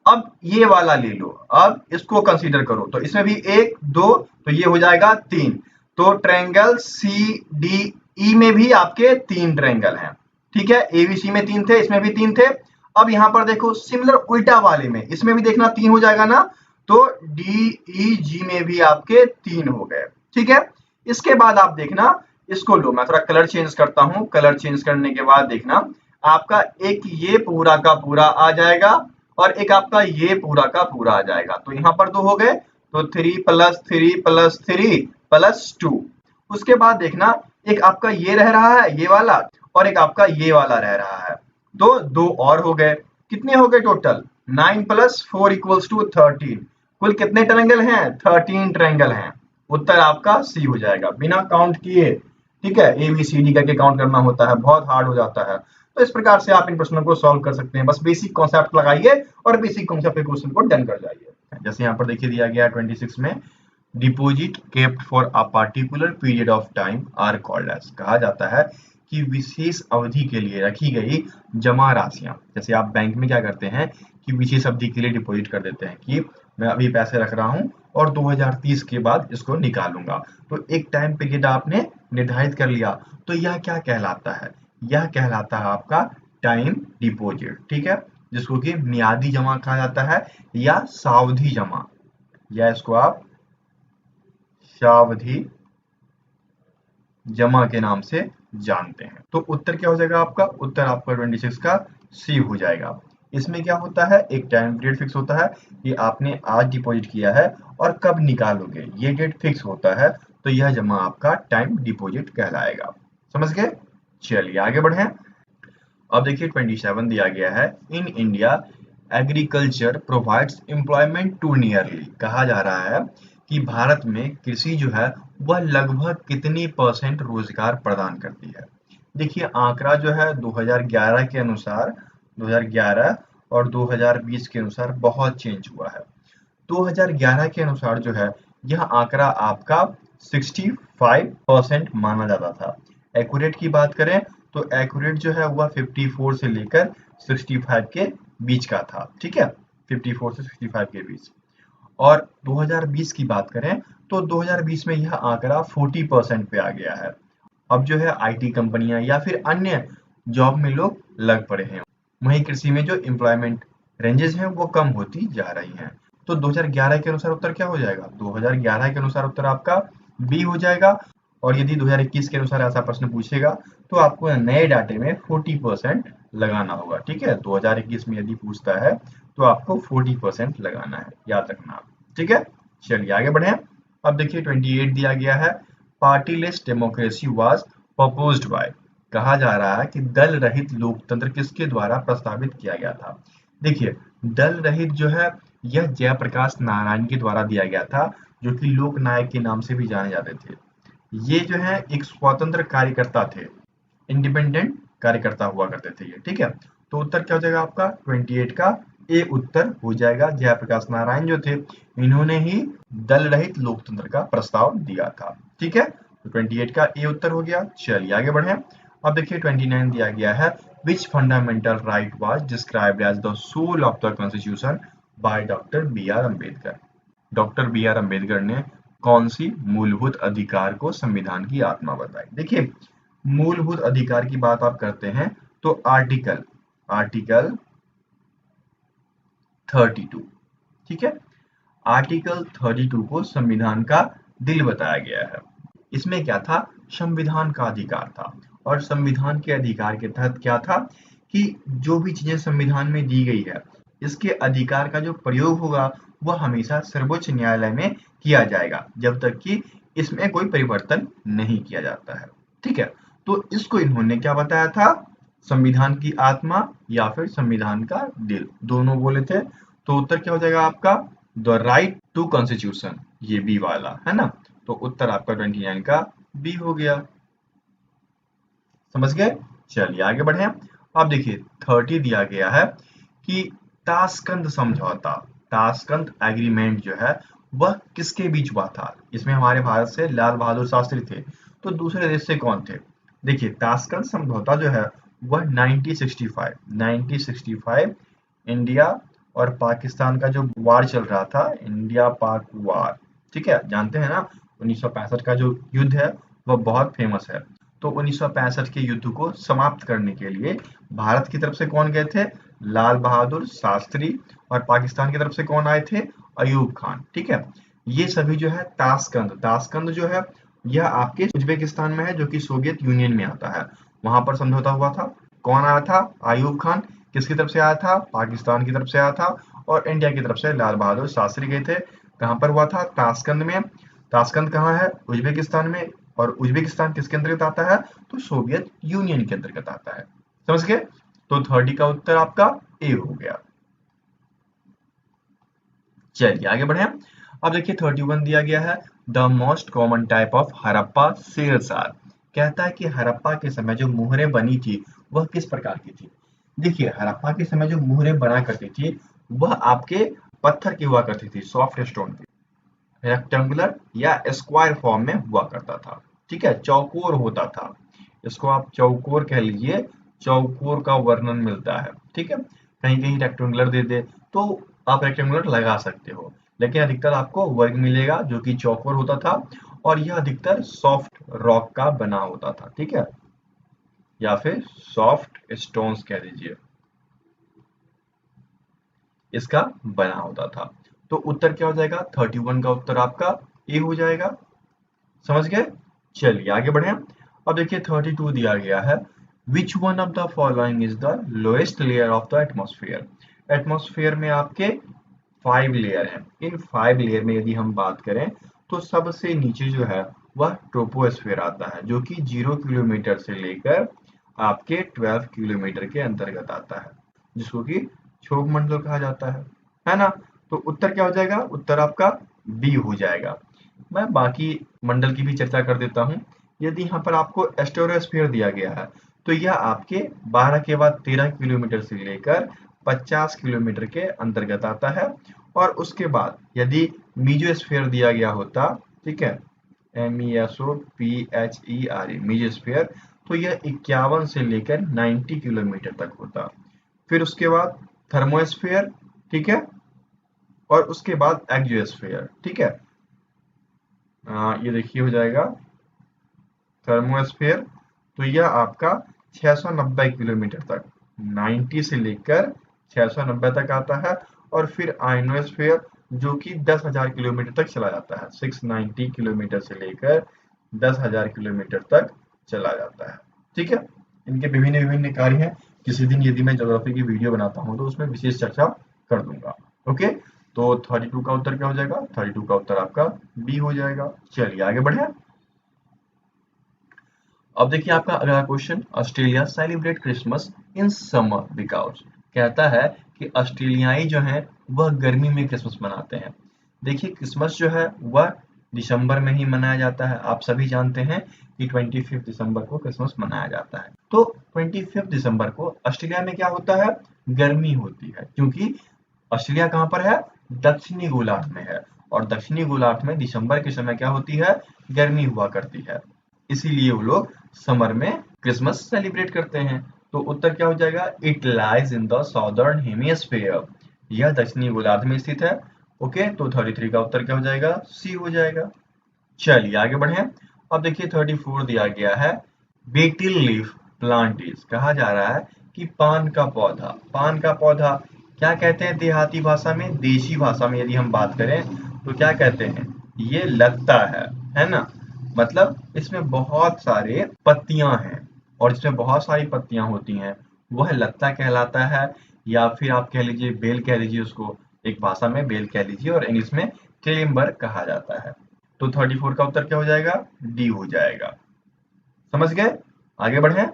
अब ये वाला ले लो, अब इसको कंसीडर करो, तो इसमें भी 1 2, तो ये हो जाएगा 3। तो ट्रायंगल सी डी ई में भी आपके 3 ट्रायंगल हैं। ठीक है, एबीसी में 3 थे, इसमें भी 3 थे। अब यहाँ पर देखो सिमिलर उल्टा वाले में, इसमें भी देखना 3 हो जाएगा ना, तो डी ई जी में भी आपके 3 हो गए। ठीक है, इसके बाद आप देखना इसको लो, मैं थोड़ा कलर चेंज करता हूँ। कलर चेंज करने के बाद देखना आपका एक ये पूरा का पूरा आ जाएगा और एक आपका ये पूरा का पूरा आ जाएगा। तो यहाँ पर 2 हो गए, तो 3 प्लस 3 प्लस 3 प्लस 2। उसके बाद देखना एक आपका ये रह रहा है ये वाला, और एक आपका ये वाला रह रहा है, तो 2 और हो गए। कितने हो गए टोटल? 9 plus 4 equals to 13। कुल कितने ट्रायंगल हैं? 13 ट्रायंगल हैं। उत्तर आपका सी हो जाएगा बिना काउंट किए। ठीक है, ए बी सी डी करके काउंट करना होता है, बहुत हार्ड हो जाता है। तो इस प्रकार से आप इन प्रश्नों को सॉल्व कर सकते हैं। बस बेसिक कॉन्सेप्ट लगाइए और बेसिक कॉन्सेप्ट के क्वेश्चन को डन कर जाइए। जैसे यहाँ पर देखिए दिया गया है 26 में, deposit kept for a particular period of time are called as. कहा जाता है कि विशेष अवधि के लिए रखी गई जमा राशियां। जैसे आप बैंक में क्या करते हैं कि विशेष अवधि के लिए डिपॉजिट कर देते हैं कि मैं अभी पैसे रख रहा हूं और 2030 के बाद इसको निकालूंगा। तो एक टाइम पीरियड आपने निर्धारित कर लिया, तो यह क्या कहलाता है? यह कहलाता है आपका टाइम डिपॉजिट। ठीक है, जिसको कि मियादी जमा कहा जाता है या सावधि जमा, या इसको आप सावधि जमा के नाम से जानते हैं। तो उत्तर क्या हो जाएगा आपका? उत्तर आपका 26 का सी हो जाएगा। इसमें क्या होता है, एक टाइम पीरियड फिक्स होता है कि आपने आज डिपॉजिट किया है और कब निकालोगे, ये डेट फिक्स होता है। तो यह जमा आपका टाइम डिपॉजिट कहलाएगा। समझ गए? चलिए आगे बढ़े। अब देखिए 27 दिया गया है, in India agriculture provides employment to nearly. कहा जा रहा है कि भारत में कृषि जो है वह लगभग कितनी परसेंट रोजगार प्रदान करती है। देखिए आंकड़ा जो है 2011 के अनुसार, 2011 और 2020 के अनुसार बहुत चेंज हुआ है। 2011 के अनुसार जो है यह आंकड़ा आपका 65% माना जाता था। एक्यूरेट की बात करें तो एक्यूरेट जो है वह 54 से लेकर 65 के बीच का था। ठीक है, 54 से 65 के बीच। और 2020 की बात करें तो 2020 में यह आंकड़ा 40% पे आ गया है। अब जो है आईटी कंपनियां या फिर अन्य जॉब में लोग लग पड़े हैं, वहीं कृषि में जो एम्प्लॉयमेंट रेंजेस हैं वो कम होती जा रही हैं। तो 2011 के अनुसार उत्तर क्या हो जाएगा? 2011 के अनुसार उत्तर आपका बी हो जाएगा। और यदि 2021 के अनुसार ऐसा प्रश्न पूछेगा तो आपको नए डाटे में 40% लगाना होगा। ठीक है, 2021 में यदि पूछता है तो आपको 40% लगाना है, याद रखना। ठीक है, चलिए आगे बढ़े। अब देखिए 28 दिया गया है, पार्टीलेस डेमोक्रेसी वाज प्रपोज्ड बाय। कहा जा रहा है कि दल रहित लोकतंत्र किसके द्वारा प्रस्तावित किया गया था। देखिए दल रहित जो है यह जयप्रकाश नारायण के द्वारा दिया गया था, जो कि लोक नायक के नाम से भी जाने जाते थे। ये जो है एक स्वतंत्र कार्यकर्ता थे, इंडिपेंडेंट कार्यकर्ता हुआ करते थे ये। ठीक है, तो उत्तर क्या हो जाएगा आपका? 28 का ए उत्तर हो जाएगा। जयप्रकाश नारायण जो थे इन्होंने ही दल रहित लोकतंत्र का प्रस्ताव दिया था। ठीक है, तो 28 का ए उत्तर हो गया। चलिए आगे बढ़े। अब देखिए 29 दिया गया है, which fundamental right was described as the soul of the constitution by doctor B R Ambedkar. Doctor B R Ambedkar ने कौन सी मूलभूत अधिकार को संविधान की आत्मा बताई? देखिए मूलभूत अधिकार की बात आप करते हैं तो आर्टिकल आर्टिकल 32। ठीक है, आर्टिकल 32 को संविधान का दिल बताया गया है। इसमें क्या था? संविधान का अधिकार था। और संविधान के अधिकार के तहत क्या था कि जो भी चीजें संविधान में दी गई है, इसके अधिकार का जो प्रयोग होगा वह हमेशा सर्वोच्च न्यायालय में किया जाएगा, जब तक कि इसमें कोई परिवर्तन नहीं किया जाता है। ठीक है, तो इसको इन्होंने क्या बताया था? संविधान की आत्मा या फिर संविधान का दिल, दोनों बोले थे। तो उत्तर क्या हो जाएगा आपका? द राइट टू कॉन्स्टिट्यूशन, ये बी वाला है ना। तो उत्तर आपका 29 का बी हो गया। समझ गए? चलिए आगे बढ़े। अब देखिए 30 दिया गया है कि ताशकंद समझौता, ताशकंद एग्रीमेंट जो है वह किसके बीच हुआ था? इसमें हमारे भारत से लाल बहादुर शास्त्री थे, तो दूसरे देश से कौन थे? देखिए ताशकंद समझौता जो है वह 1965 इंडिया और पाकिस्तान का जो वार चल रहा था, इंडिया पाक वार, ठीक है, जानते हैं ना, 1965 का जो युद्ध है वह बहुत फेमस है। तो 1965 के युद्ध को समाप्त करने के लिए भारत की तरफ से कौन गए थे? लाल बहादुर शास्त्री। और पाकिस्तान की तरफ से कौन आए थे? अयूब खान। ठीक है, ये सभी जो है ताशकंद जो है यह आपके उज्बेकिस्तान में है, जो कि सोवियत यूनियन में आता है। वहां पर समझौता हुआ था। कौन आया था? अयूब खान। किसकी तरफ से आया था? पाकिस्तान की तरफ से आया था। और इंडिया की तरफ से लाल बहादुर शास्त्री गए थे। कहां पर हुआ था? ताशकंद में। ताशकंद कहाँ है? उज्बेकिस्तान में। और उज्बेकिस्तान किसके अंतर्गत आता है? तो सोवियत यूनियन के अंतर्गत आता है। समझ गए? तो 30 का उत्तर आपका ए हो गया। चलिए आगे बढ़े। अब देखिए 31 दिया गया है, the most common type of Harappa seals are. कहता है कि हड़प्पा के समय जो मुहरें बनी थी वह किस प्रकार की थी। देखिए हड़प्पा के समय जो मुहरें बना करती थी वह आपके पत्थर की हुआ करती थी, सॉफ्ट स्टोन की, रेक्टेंगुलर या स्क्वायर फॉर्म में हुआ करता था। ठीक है, चौकोर होता था। इसको आप चौकोर कह लीजिए, चौकोर का वर्णन मिलता है। ठीक है, कहीं कहीं रेक्टेंगुलर दे दे तो आप रेक्टेंगुलर लगा सकते हो, लेकिन अधिकतर आपको वर्ग मिलेगा जो कि चौकोर होता था। और यह अधिकतर सॉफ्ट रॉक का बना होता था। ठीक है, या फिर सॉफ्ट स्टोन्स कह दीजिए, इसका बना होता था। तो उत्तर क्या हो जाएगा? 31 का उत्तर आपका ए हो जाएगा। समझ गए? चलिए आगे बढ़े। अब देखिए 32 दिया गया है, which one of the following is the lowest layer of the atmosphere. Atmosphere में आपके 5 लेयर हैं। इन 5 लेयर में यदि हम बात करें तो सबसे नीचे जो है वह ट्रोपोस्फेयर आता है, जो कि 0 किलोमीटर से लेकर आपके 12 किलोमीटर के अंतर्गत आता है, जिसको कि क्षोभ मंडल कहा जाता है ना? तो उत्तर क्या हो जाएगा? उत्तर आपका बी हो जाएगा। मैं बाकी मंडल की भी चर्चा कर देता हूँ। यदि यहाँ पर आपको एस्टेरोस्फीयर दिया गया है तो यह आपके 12 के बाद 13 किलोमीटर से लेकर 50 किलोमीटर के अंतर्गत आता है। और उसके बाद यदि मीजोस्फीयर दिया गया होता, ठीक है, MESOPHERE मीजोस्फीयर, तो यह 51 से लेकर 90 किलोमीटर तक होता। फिर उसके बाद थर्मोस्फीयर, ठीक है, और उसके बाद एक्सोस्फीयर। ठीक है, ये देखिए हो जाएगा थर्मोस्फीयर, तो यह आपका 690 किलोमीटर तक, 90 से लेकर 690 तक आता है। और फिर आयनोस्फीयर जो कि 10,000 किलोमीटर तक चला जाता है, 690 किलोमीटर से लेकर 10,000 किलोमीटर तक चला जाता है। ठीक है, इनके विभिन्न विभिन्न कार्य हैं। किसी दिन यदि मैं ज्योग्राफी की वीडियो बनाता हूँ तो उसमें विशेष चर्चा कर दूंगा। ओके, तो 32 का उत्तर क्या हो जाएगा? 32 का उत्तर आपका बी हो जाएगा। चलिए आगे बढ़े। अब देखिए आपका अगला question, Australia celebrate Christmas in summer because. कहता है कि ऑस्ट्रेलियाई जो हैं वह गर्मी में क्रिसमस मनाते हैं। देखिए क्रिसमस जो है वह दिसंबर में ही मनाया जाता है। आप सभी जानते हैं कि 25 दिसंबर को क्रिसमस मनाया जाता है। तो 25 दिसंबर को ऑस्ट्रेलिया में क्या होता है? गर्मी होती है, क्योंकि ऑस्ट्रेलिया कहाँ पर है? दक्षिणी गोलार्ध में है। और दक्षिणी गोलार्ध में दिसंबर के समय क्या होती है? गर्मी हुआ करती है। इसीलिए वो लोग समर में क्रिसमस सेलिब्रेट करते हैं। तो उत्तर क्या हो जाएगा? It lies in the southern hemisphere. यह दक्षिणी गोलार्ध में स्थित है। ओके, तो 33 का उत्तर क्या हो जाएगा? सी हो जाएगा। चलिए आगे बढ़े। अब देखिए 34 दिया गया है, बेटिल लीफ प्लांट इज। कहा जा रहा है कि पान का पौधा, पान का पौधा क्या कहते हैं देहाती भाषा में? देशी भाषा में यदि हम बात करें तो क्या कहते हैं? ये लत्ता है ना? मतलब इसमें बहुत सारे पत्तियां हैं, और इसमें बहुत सारी पत्तियां होती हैं, वह लत्ता कहलाता है। या फिर आप कह लीजिए बेल कह लीजिए उसको, एक भाषा में बेल कह लीजिए और इंग्लिश में क्लेम्बर कहा जाता है। तो 34 का उत्तर क्या हो जाएगा? डी हो जाएगा। समझ गए? आगे बढ़े।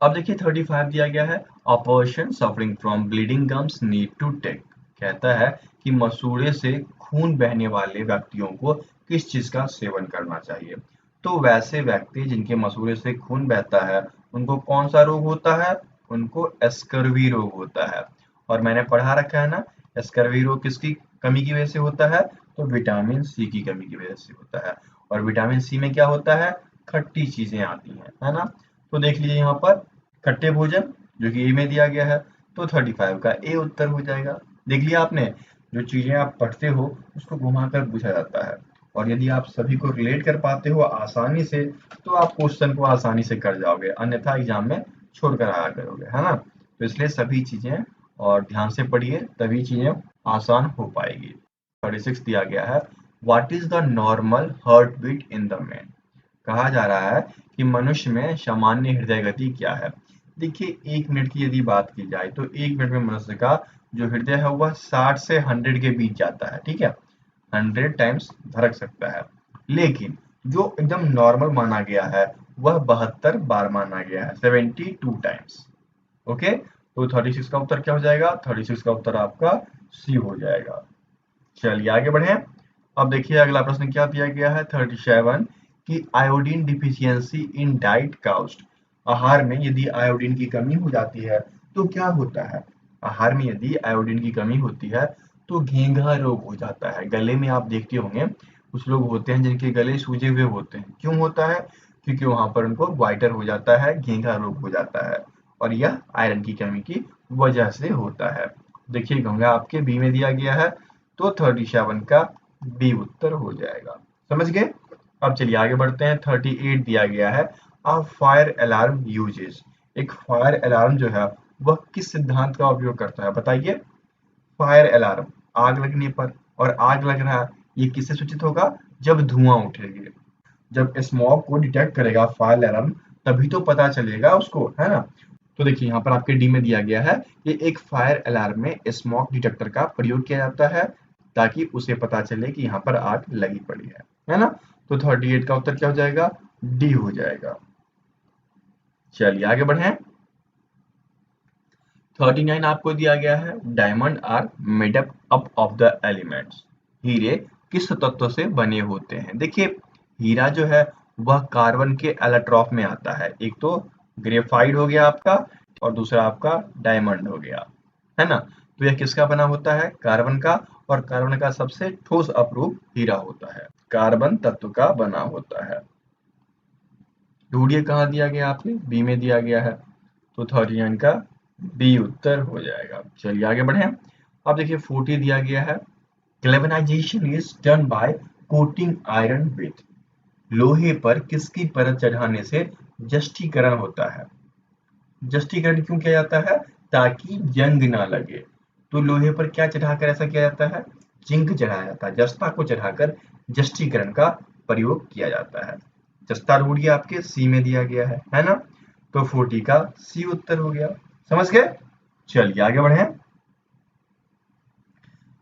अब देखिए 35 दिया गया है, a person suffering from bleeding gums need to take. कहता है कि मसूड़े से खून बहने वाले व्यक्तियों को किस चीज का सेवन करना चाहिए। तो वैसे व्यक्ति जिनके मसूड़े से खून बहता है उनको कौन सा रोग होता है? उनको स्कर्वी रोग होता है। और मैंने पढ़ा रखा है ना, स्कर्वी रोग किसकी कमी की वजह से होता है? तो विटामिन सी की कमी की वजह से होता है। और विटामिन सी में क्या होता है? खट्टी चीजें आती हैं, है ना? तो देख लीजिए यहाँ पर खट्टे भोजन जो कि ए में दिया गया है, तो 35 का ए उत्तर हो जाएगा। देख लिया आपने, जो चीजें आप पढ़ते हो उसको घुमाकर पूछा जाता है। और यदि आप सभी को रिलेट कर पाते हो आसानी से तो आप क्वेश्चन को आसानी से कर जाओगे, अन्यथा एग्जाम में छोड़ कर आया करोगे, है ना। तो इसलिए सभी चीजें और ध्यान से पढ़िए, तभी चीजें आसान हो पाएगी। 36 दिया गया है, what is the normal heart beat in the man. कहा जा रहा है कि मनुष्य में सामान्य हृदय गति क्या है। देखिए 1 मिनट की यदि बात की जाए तो 1 मिनट में मनुष्य का जो हृदय है वह 60 से 100 के बीच जाता है, ठीक है, 100 टाइम्स धड़क सकता है। लेकिन जो एकदम नॉर्मल माना गया है वह 72 बार माना गया है, 72 टाइम्स। ओके, तो 36 का उत्तर क्या हो जाएगा? 36 का उत्तर आपका सी हो जाएगा। चलिए आगे बढ़े। अब देखिए अगला प्रश्न क्या दिया गया है 37 कि आयोडीन डिफिशियंसी इन डाइट काउस्ट। आहार में यदि आयोडीन की कमी हो जाती है तो क्या होता है? आहार में यदि आयोडीन की कमी होती है तो घेंघा रोग हो जाता है। गले में आप देखते होंगे कुछ लोग होते हैं जिनके गले सूजे हुए होते हैं। क्यों होता है? क्योंकि वहां पर उनको वाइटर हो जाता है, घेंघा रोग हो जाता है, और यह आयरन की कमी की वजह से होता है। देखिए घेंघा आपके बी में दिया गया है, तो 37 का बी उत्तर हो जाएगा। समझ गए? अब चलिए आगे बढ़ते हैं। 38 दिया गया है, अ फायर अलार्म यूजेस। एक फायर अलार्म जो है वह किस सिद्धांत का उपयोग करता है बताइए? फायर अलार्म, आग लगने पर, और आग लग रहा है, ये किससे सूचित होगा? जब धुआं उठेगी, जब स्मॉग को डिटेक्ट करेगा फायर अलार्म, तभी तो पता चलेगा उसको, है ना। तो देखिए यहाँ पर आपके डी में दिया गया है कि एक फायर अलार्म में स्मॉक डिटेक्टर का प्रयोग किया जाता है ताकि उसे पता चले कि यहाँ पर आग लगी पड़ी है ना। तो 38 का उत्तर क्या हो जाएगा? डी हो जाएगा। चलिए आगे बढ़े। 39 आपको दिया गया है, diamond are made up of the elements. हीरे किस तत्व से बने होते हैं? देखिए हीरा जो है वह कार्बन के एलोट्रॉप में आता है। एक तो ग्रेफाइट हो गया आपका, और दूसरा आपका डायमंड हो गया, है ना। तो यह किसका बना होता है? कार्बन का, और कार्बन का सबसे ठोस अपरूप हीरा होता है, कार्बन तत्व का बना होता है। ढूंढिए कहाँ दिया गया आपने? बी में दिया गया है, तो 39 का बी उत्तर हो जाएगा। चलिए आगे बढ़े। अब देखिए 40 दिया गया है, galvanisation is done by coating iron with. लोहे पर किसकी परत चढ़ाने से जस्टीकरण होता है? जस्टीकरण क्यों किया जाता है? ताकि जंग ना लगे। तो लोहे पर क्या चढ़ाकर ऐसा किया जाता है? जिंक चढ़ाया जाता है, जस्ता को चढ़ाकर जस्टीकरण का प्रयोग किया जाता है। जस्ता ढूंढिए, आपके सी में दिया गया है ना। तो 40 का सी उत्तर हो गया। समझ गए? चलिए आगे बढ़े।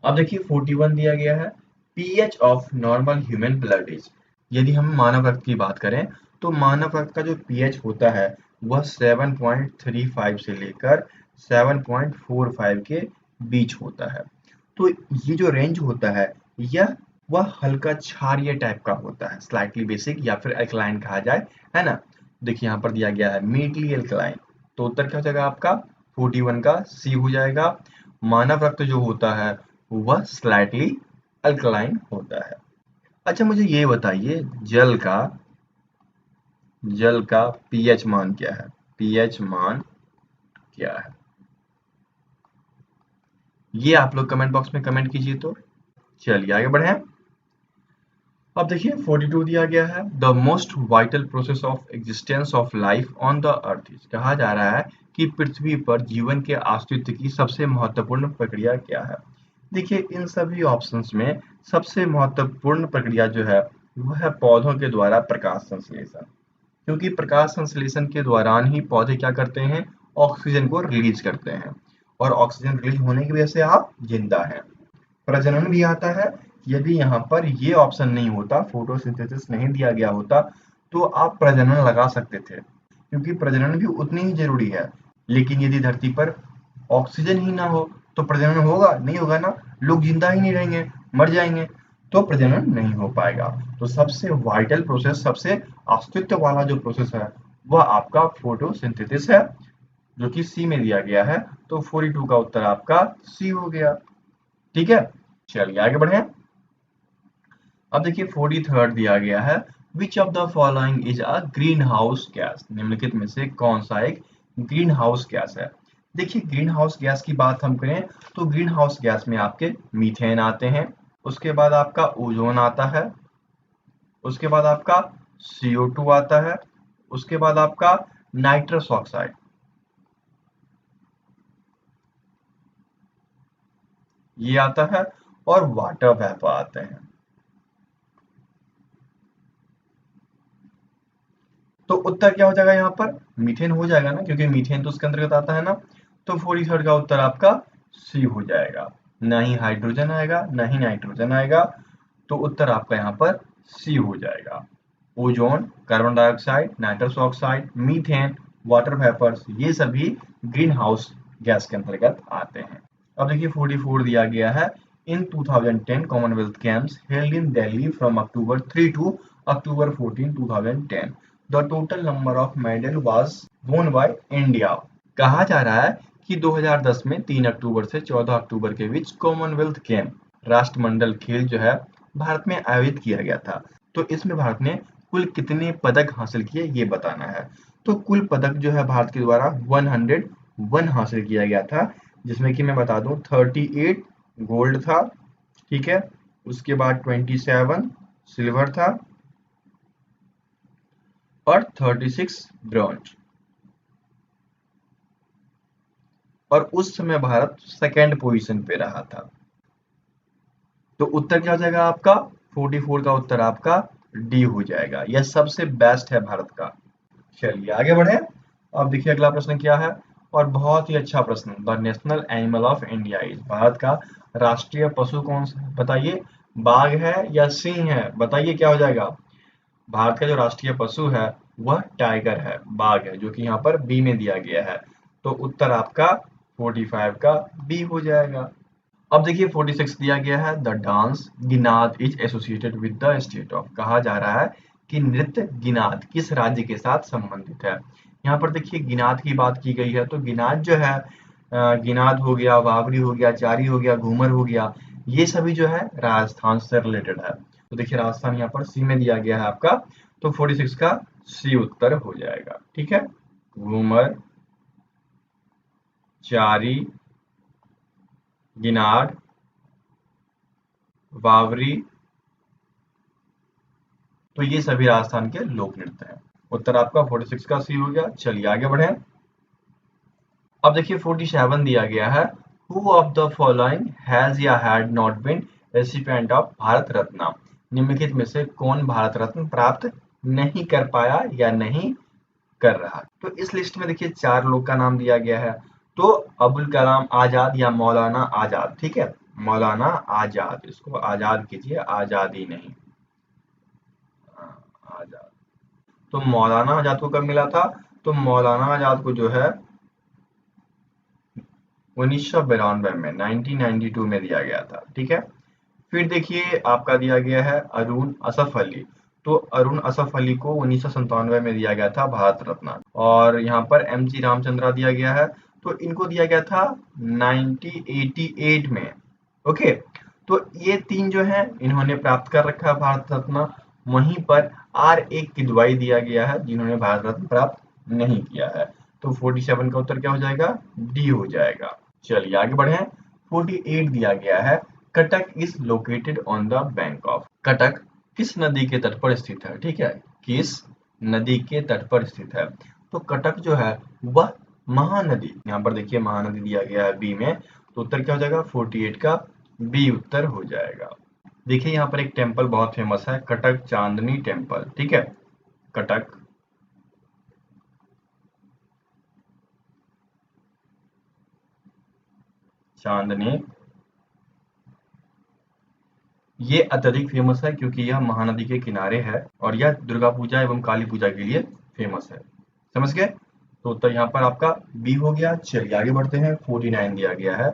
अब देखिए 41 दिया गया है, pH of normal human blood is. यदि हम मानव रक्त की बात करें तो मानव रक्त का जो पीएच होता है वह 7.35 से लेकर 7.45 के बीच होता है। तो ये जो रेंज होता है यह वह हल्का क्षारीय टाइप का होता है, स्लाइटली बेसिक या फिर अल्कलाइन कहा जाए, है ना। देखिए यहाँ पर दिया गया है मीटली अल्कलाइन, तो उत्तर क्या हो जाएगा आपका? 41 का सी हो जाएगा। मानव रक्त जो होता है वह स्लाइटली अल्कलाइन होता है। अच्छा मुझे ये बताइए, जल का पीएच मान क्या है? पीएच मान क्या है? ये आप लोग कमेंट बॉक्स में कमेंट कीजिए। तो चलिए आगे बढ़े। अब देखिए 42 दिया गया है, the most vital process of existence of life on the earth is. कहा जा रहा है कि पृथ्वी पर जीवन के अस्तित्व की सबसे महत्वपूर्ण प्रक्रिया क्या है? देखिए इन सभी ऑप्शंस में सबसे महत्वपूर्ण प्रक्रिया जो है वह है पौधों के द्वारा प्रकाश संश्लेषण। क्योंकि प्रकाश संश्लेषण के दौरान ही पौधे क्या करते हैं? ऑक्सीजन को रिलीज करते हैं, और ऑक्सीजन रिलीज होने की वजह से आप जिंदा हैं। प्रजनन भी आता है। यदि यहाँ पर ये ऑप्शन नहीं होता, फोटोसिंथेसिस नहीं दिया गया होता, तो आप प्रजनन लगा सकते थे, क्योंकि प्रजनन भी उतनी ही जरूरी है। लेकिन यदि धरती पर ऑक्सीजन ही ना हो तो प्रजनन होगा? नहीं होगा ना, लोग जिंदा ही नहीं रहेंगे, मर जाएंगे, तो प्रजनन नहीं हो पाएगा। तो सबसे वाइटल प्रोसेस, सबसे अस्तित्व वाला जो प्रोसेस है वह आपका फोटोसिंथेसिस है, जो कि सी में दिया गया है। तो 42 का उत्तर आपका सी हो गया। ठीक है, चलिए आगे बढ़े। अब देखिए 43 दिया गया है, which of the following is a green house gas. निम्नलिखित में से कौन सा एक ग्रीन हाउस गैस है? देखिए ग्रीन हाउस गैस की बात हम करें तो ग्रीन हाउस गैस में आपके मीथेन आते हैं, उसके बाद आपका ओजोन आता है, उसके बाद आपका CO2 आता है, उसके बाद आपका नाइट्रस ऑक्साइड, ये आता है, और वाटर वेपर आते हैं। तो उत्तर क्या हो जाएगा यहाँ पर? मीथेन हो जाएगा ना, क्योंकि मीथेन तो उसके अंतर्गत आता है ना। तो 43rd का उत्तर आपका सी हो जाएगा। ना ही हाइड्रोजन आएगा, ना ही नाइट्रोजन आएगा, तो उत्तर आपका यहाँ पर सी हो जाएगा। Ozone, carbon dioxide, nitrous oxide, methane, water vapours, ये सभी ग्रीन हाउस गैस के अंतर्गत आते हैं। अब देखिए 44 दिया गया है, इन 2010 Commonwealth games held in Delhi from October 3 to October 14, 2010, the total number of medal was वोन बाय इंडिया। कहा जा रहा है कि 2010 में 3 अक्टूबर से 14 अक्टूबर के बीच कॉमनवेल्थ गेम, राष्ट्रमंडल खेल जो है भारत में आयोजित किया गया था। तो इसमें भारत ने कुल कितने पदक हासिल किए ये बताना है। तो कुल पदक जो है भारत के द्वारा 101 हासिल किया गया था, जिसमें कि मैं बता दूं 38 गोल्ड था, ठीक है, उसके बाद 27 सिल्वर था और 36 ब्रॉन्ज। और उस समय भारत सेकेंड पोजीशन पे रहा था। तो उत्तर क्या हो जाएगा आपका? 44 का उत्तर आपका डी हो जाएगा। यह सबसे बेस्ट है भारत का। चलिए आगे बढ़े। अब देखिए अगला प्रश्न क्या है, और बहुत ही अच्छा प्रश्न। The national animal of India is, Bharat का राष्ट्रीय पशु कौन सा है? बताइए, बाघ है या सिंह है? बताइए क्या हो जाएगा? भारत का जो राष्ट्रीय पशु है वह टाइगर है, बाघ है, जो कि यहाँ पर बी में दिया गया है। तो उत्तर आपका 45 का बी हो जाएगा। अब देखिए 46 दिया गया है, द डांस गिनाद is associated with the state of. कहा जा रहा है कि नृत्य गिनाद किस राज्य के साथ संबंधित है। यहाँ पर देखिए गिनाद की बात की गई है, तो गिनाद जो है गिनाद हो गया, वावरी हो गया, चारी हो गया, घूमर हो गया, ये सभी जो है राजस्थान से रिलेटेड है। तो देखिए राजस्थान यहाँ पर सी में दिया गया है आपका, तो 46 का सी उत्तर हो जाएगा। ठीक है, घूमर, चारी, गिनार, वावरी, तो ये सभी राजस्थान के लोक नृत्य हैं। उत्तर आपका 46 का सी हो गया। चलिए आगे बढ़े। अब देखिए 47 दिया गया है, who of the following has या had not been recipient of Bharat Ratna. निम्नलिखित में से कौन भारत रत्न प्राप्त नहीं कर पाया या नहीं कर रहा? तो इस लिस्ट में देखिए 4 लोग का नाम दिया गया है। तो अबुल कलाम आजाद या मौलाना आजाद, ठीक है, मौलाना आजाद, इसको आजाद कीजिए, आजादी नहीं, आजाद। तो मौलाना आजाद को कब मिला था? तो मौलाना आजाद को जो है 1992 में 1992 में दिया गया था। ठीक है, फिर देखिए आपका दिया गया है अरुण असफ अली। तो अरुण असफ अली को 1997 में दिया गया था भारत रत्न। और यहाँ पर MC रामचंद्रा दिया गया है, तो इनको दिया गया था 1988 में। ओके, तो ये 3 जो है इन्होंने प्राप्त कर रखा है भारत रत्न। वहीं पर R1 किदवाई दिया गया है, जिन्होंने भारत रत्न प्राप्त नहीं किया है। तो 47 का उत्तर क्या हो जाएगा? डी हो जाएगा। चलिए आगे बढ़े। 48 दिया गया है, Cuttack is located on the bank of. Cuttack किस नदी के तट पर स्थित है? ठीक है, किस नदी के तट पर स्थित है? तो कटक जो है वह महानदी, यहाँ पर देखिए महानदी दिया गया है बी में, तो उत्तर क्या हो जाएगा? 48 का बी उत्तर हो जाएगा। देखिए यहाँ पर एक टेम्पल बहुत फेमस है, कटक चांदनी टेम्पल। ठीक है, कटक चांदनी, ये अत्यधिक फेमस है क्योंकि यह महानदी के किनारे है, और यह दुर्गा पूजा एवं काली पूजा के लिए फेमस है। समझ गए? तो उत्तर यहाँ पर आपका बी हो गया। चलिए आगे बढ़ते हैं। 49 दिया गया है,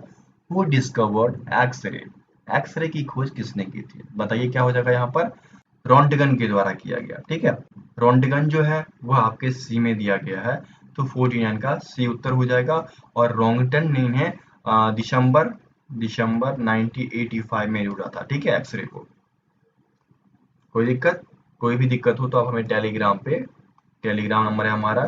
हु डिस्कवर्ड एक्सरे। एक्सरे की खोज किसने की थी? बताइए क्या हो जाएगा यहाँ पर? रॉन्टगन के द्वारा किया गया। ठीक है, रॉन्टगन जो है वह आपके सी में दिया गया है, तो 49 का सी उत्तर हो जाएगा। और रोंगटन ने इन्हें दिसंबर दिसंबर 1985 में जोड़ा था। ठीक है, एक्सरे को। कोई दिक्कत? कोई भी दिक्कत हो तो आप हमें टेलीग्राम पे, टेलीग्राम नंबर है हमारा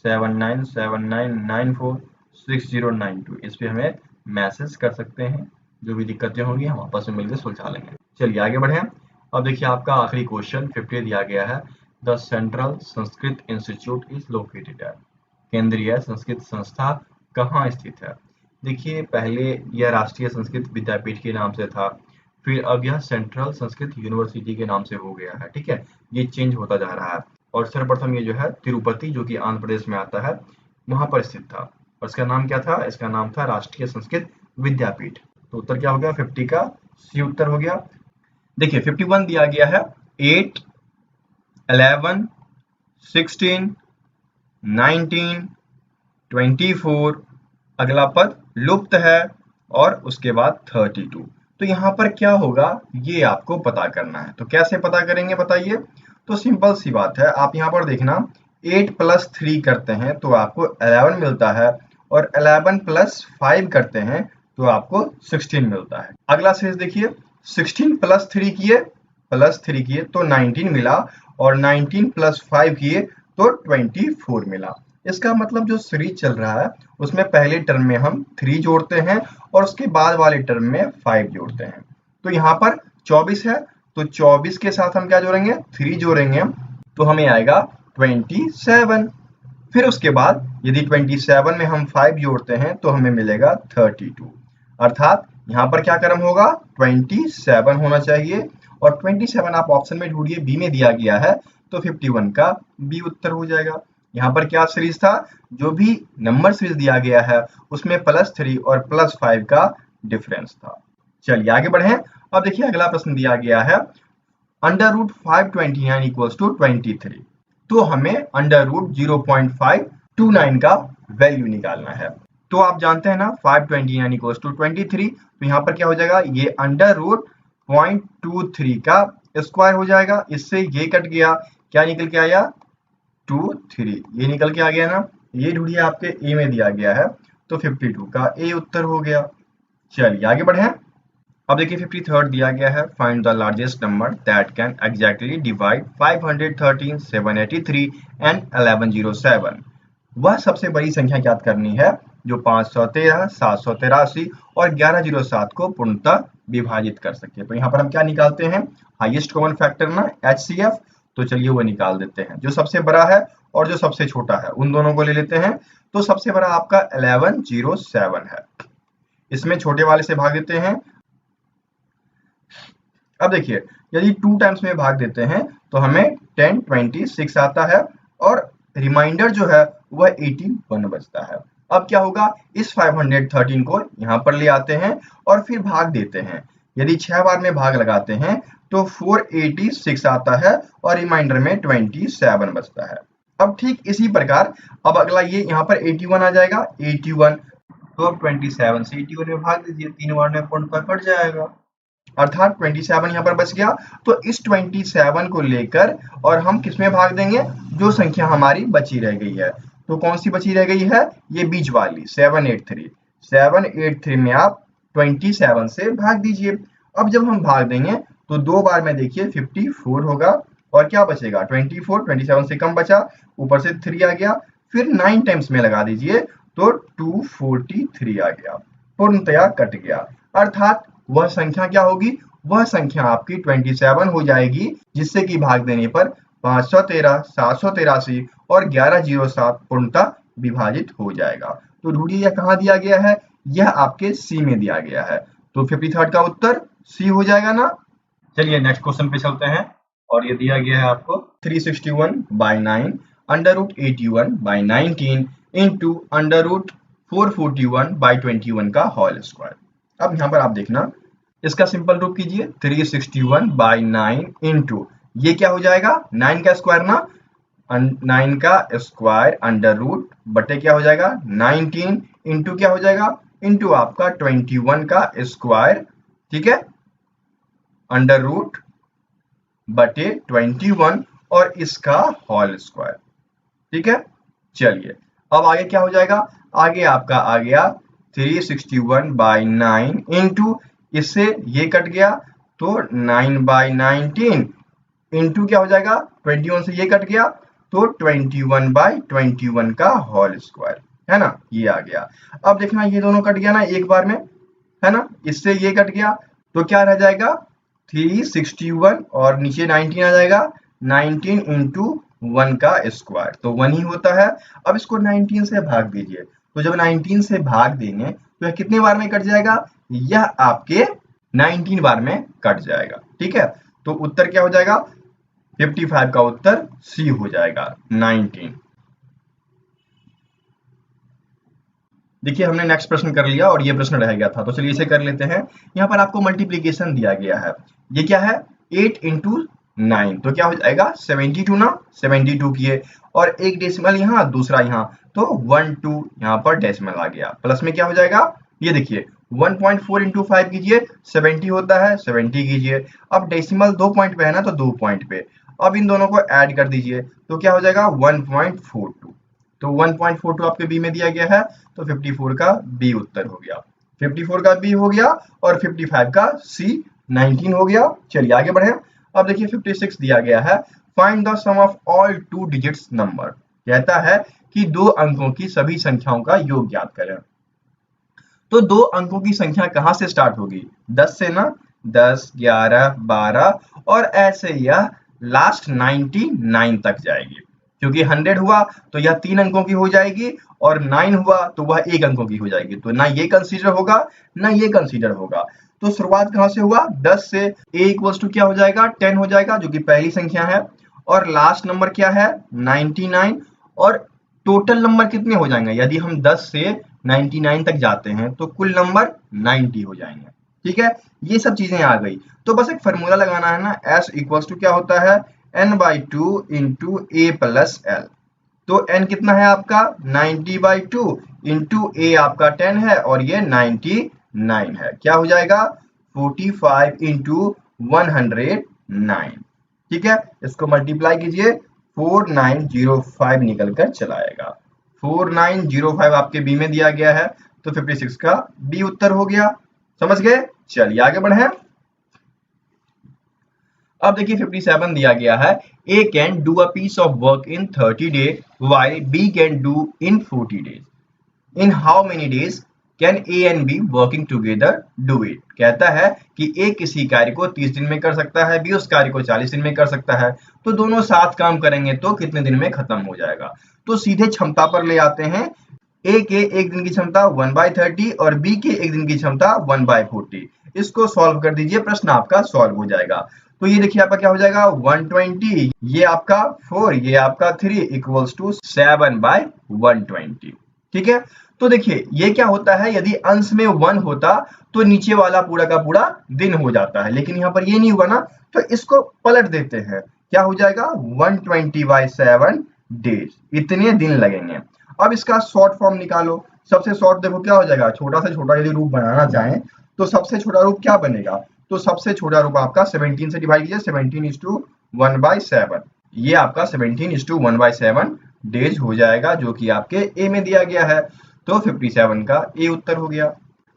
7979946092, इस पे हमें मैसेज कर सकते हैं। जो भी दिक्कतें होंगी हम आपस में मिलकर सुलझा लेंगे। चलिए आगे बढ़े। अब देखिए आपका आखिरी क्वेश्चन 50 दिया गया है। The central Sanskrit institute is located at, केंद्रीय संस्कृत संस्था कहाँ स्थित है। देखिए पहले यह राष्ट्रीय संस्कृत विद्यापीठ के नाम से था, फिर अब यह सेंट्रल संस्कृत यूनिवर्सिटी के नाम से हो गया है, ठीक है, ये चेंज होता जा रहा है। और सर्वप्रथम ये जो है तिरुपति जो कि आंध्र प्रदेश में आता है वहां पर स्थित था, और इसका नाम क्या था, इसका नाम था राष्ट्रीय संस्कृत विद्यापीठ। तो उत्तर क्या हो गया, 50 का सी उत्तर हो गया। देखिए 51 दिया गया है 8, 11, 16, 19, 24, अगला पद लुप्त है और उसके बाद 32। तो यहाँ पर क्या होगा ये आपको पता करना है। तो कैसे पता करेंगे बताइए। तो सिंपल सी बात है, आप यहाँ पर देखना 8 + 3 करते हैं तो आपको 11 मिलता है, और 11 + 5 करते हैं तो आपको 16 मिलता है। अगला शेष देखिए 16 + 3 किए तो 19 मिला, और 19 + 5 किए तो 24 मिला। इसका मतलब जो सीरीज चल रहा है उसमें पहले टर्म में हम 3 जोड़ते हैं और उसके बाद वाले टर्म में 5 जोड़ते हैं। तो यहाँ पर 24 है तो 24 के साथ हम क्या जोड़ेंगे, 3 जोड़ेंगे तो हमें आएगा 27। फिर उसके बाद यदि 27 में हम 5 जोड़ते हैं तो हमें मिलेगा 32। अर्थात यहाँ पर क्या क्रम होगा, 27 होना चाहिए, और 27 आप ऑप्शन में ढूंढिए, बी में दिया गया है, तो 51 का बी उत्तर हो जाएगा। यहाँ पर क्या सीरीज था, जो भी नंबर सीरीज दिया गया है उसमें +3 और +5 का डिफरेंस था। चलिए आगे बढ़ें। अब देखिए अगला प्रश्न दिया गया है √529 = 23। तो हमें √0.529 का वैल्यू निकालना है। तो आप जानते हैं ना 529 = 23, तो यहाँ पर क्या हो जाएगा, ये √0.23 का स्क्वायर हो जाएगा। इससे ये कट गया, क्या निकल के आया, 23, ये निकल के आ गया ना। ये ढूंढिए आपके ए में दिया गया है, तो 52 का ए उत्तर हो गया। चलिए आगे बढ़े। अब देखिए 53 दिया गया है, find the largest number that can exactly divide 513, 783 and 1107। वह सबसे बड़ी संख्या ज्ञात करनी है जो 513, 783 और 1107 को पूर्णतः विभाजित कर सके। तो यहाँ पर हम क्या निकालते हैं, हाईएस्ट कॉमन फैक्टर ना, HCF। तो चलिए वो निकाल देते हैं। जो सबसे बड़ा है और जो सबसे छोटा है उन दोनों को ले लेते हैं। तो सबसे बड़ा आपका 1107 है, इसमें छोटे वाले से भाग देते हैं। अब देखिए यदि 2 टाइम्स में भाग देते हैं तो हमें 1026 आता है, और रिमाइंडर जो है वह 81 बचता है। अब क्या होगा, इस 513 को यहाँ पर ले आते हैं और फिर भाग देते हैं। यदि 6 बार में भाग लगाते हैं तो 486 आता है, और रिमाइंडर में 27 बचता है। अब ठीक इसी प्रकार अब अगला ये यहाँ पर 81 आ जाएगा, 81। तो अब 27 से 81 में भाग दीजिए, 3 बार में पूर्णतः कट जाएगा, अर्थात 27 यहाँ पर बच गया। तो इस 27 को लेकर और हम किसमें भाग देंगे, जो संख्या हमारी बची रह गई है। तो कौन सी बची रह गई है, ये बीच वाली 783। 783 में आप 27 से भाग दीजिए। अब जब हम भाग देंगे तो 2 बार में देखिए 54 होगा, और क्या बचेगा 24, 27 से कम बचा, ऊपर से 3 आ गया, फिर 9 टाइम्स में लगा दीजिए तो 243 आ गया, पूर्णतया कट गया। अर्थात वह संख्या क्या होगी, वह संख्या आपकी 27 हो जाएगी, जिससे कि भाग देने पर 513, 783 और 1107 पूर्णतः विभाजित हो जाएगा। तो ढूंढिए यह कहाँ दिया गया है, यह आपके सी में दिया गया है। तो 53 का उत्तर सी हो जाएगा ना। चलिए नेक्स्ट क्वेश्चन पे चलते हैं, और ये दिया गया है आपको 361/9 √81/19 इंटू √441/21 का होल स्क्वायर। अब यहाँ पर आप देखना, इसका सिंपल रूप कीजिए, 361/9 इंटू ये क्या हो जाएगा, 9 का स्क्वायर ना, 9 का स्क्वायर अंडर रूट बटे क्या हो जाएगा 19, इंटू क्या हो जाएगा, इंटू आपका 21 का स्क्वायर, ठीक है, अंडर रूट बटे 21 और इसका होल स्क्वायर, ठीक है। चलिए अब आगे क्या हो जाएगा, आगे आपका आ गया 361/9 इंटू इससे ये कट गया तो 9/19 इंटू क्या हो जाएगा 21 से ये कट गया तो 21/21 का होल स्क्वायर, है ना, ये आ गया। अब देखना ये दोनों कट गया ना एक बार में, है ना, इससे ये कट गया तो क्या रह जाएगा 361 और नीचे 19 आ जाएगा, 19 इंटू 1 का स्क्वायर, तो 1 ही होता है। अब इसको 19 से भाग दीजिए, तो जब 19 से भाग देंगे तो यह कितने बार में कट जाएगा, यह आपके 19 बार में कट जाएगा। ठीक है, तो उत्तर क्या हो जाएगा, 55 का उत्तर सी हो जाएगा, 19। देखिए हमने नेक्स्ट प्रश्न कर लिया और ये प्रश्न रह गया था, तो चलिए इसे कर लेते हैं। यहाँ पर आपको मल्टीप्लीकेशन दिया गया है, ये क्या है 8 इंटू 9, तो क्या हो जाएगा 72 ना, 72 किए और एक डेसिमल यहाँ दूसरा यहाँ, तो 1 2 यहाँ पर डेसिमल आ गया, प्लस में क्या हो जाएगा, ये देखिए 1.4 इंटू 5 कीजिए 70 होता है, 70 कीजिए। अब डेसिमल 2 पॉइंट पे है ना, तो 2 पॉइंट पे, अब इन दोनों को ऐड कर दीजिए तो क्या हो जाएगा 1.42, तो 1.42 आपके बी में दिया गया है, तो 54 का बी उत्तर हो गया, 54 का बी हो गया और 55 का सी 19 हो गया। चलिए आगे बढ़े। अब देखिए 56 दिया गया है, find the sum of all 2 digits number, कहता है कि 2 अंकों की सभी संख्याओं का योग ज्ञात करें। तो 2 अंकों की संख्या कहां से स्टार्ट होगी, 10 से ना, 10 11 12 और ऐसे यह लास्ट 99 तक जाएगी, क्योंकि 100 हुआ तो यह 3 अंकों की हो जाएगी और 9 हुआ तो वह 1 अंकों की हो जाएगी, तो ना ये कंसीडर होगा ना ये कंसीडर होगा। तो शुरुआत कहां से हुआ, 10 से, a इक्वल्स टू क्या हो जाएगा 10 हो जाएगा, जो कि पहली संख्या है, और लास्ट नंबर क्या है 99, और टोटल नंबर कितने हो जाएंगे, यदि हम 10 से 99 तक जाते हैं तो कुल नंबर 90 हो जाएंगे। ठीक है, ये सब चीजें आ गई, तो बस एक फॉर्मूला लगाना है ना, s इक्वल्स टू क्या होता है n/2 into a plus L. तो n कितना है आपका 90/2 इंटू a आपका 10 है और ये 99 है, क्या हो जाएगा 45 इंटू 109। ठीक है, इसको मल्टीप्लाई कीजिए, 4905 निकल कर चला आएगा, 4905 आपके बी में दिया गया है, तो 56 का बी उत्तर हो गया। समझ गए, चलिए आगे बढ़े। अब देखिए 57 दिया गया है, A can do a piece of work in 30 days while B can do in 40 days. In how many days can A and B working together do it? कहता है कि A किसी कार्य को 30 दिन में कर सकता है, B उस कार्य को 40 दिन में कर सकता है, तो दोनों साथ काम करेंगे तो कितने दिन में खत्म हो जाएगा। तो सीधे क्षमता पर ले आते हैं, A के एक दिन की क्षमता 1/30 और B के एक दिन की क्षमता 1/40, इसको सॉल्व कर दीजिए, प्रश्न आपका सॉल्व हो जाएगा। तो ये देखिए आपका क्या हो जाएगा 120, ये आपका 4, ये आपका 3 इक्वल्स टू 7/120। ठीक है, तो देखिए ये क्या होता है, यदि अंश में 1 होता तो नीचे वाला पूरा का पूरा दिन हो जाता है, लेकिन यहाँ पर ये नहीं हुआ ना, तो इसको पलट देते हैं, क्या हो जाएगा 120/7 डेज, इतने दिन लगेंगे। अब इसका शॉर्ट फॉर्म निकालो, सबसे शॉर्ट देखो क्या हो जाएगा, छोटा से छोटा यदि रूप बनाना चाहें तो सबसे छोटा रूप क्या बनेगा, तो सबसे छोटा रूप आपका 17 से डिवाइड कीजिए, 17:1/7, ये आपका 17:1/7 डेज हो जाएगा, जो कि आपके ए में दिया गया है, तो 57 का ए उत्तर हो गया।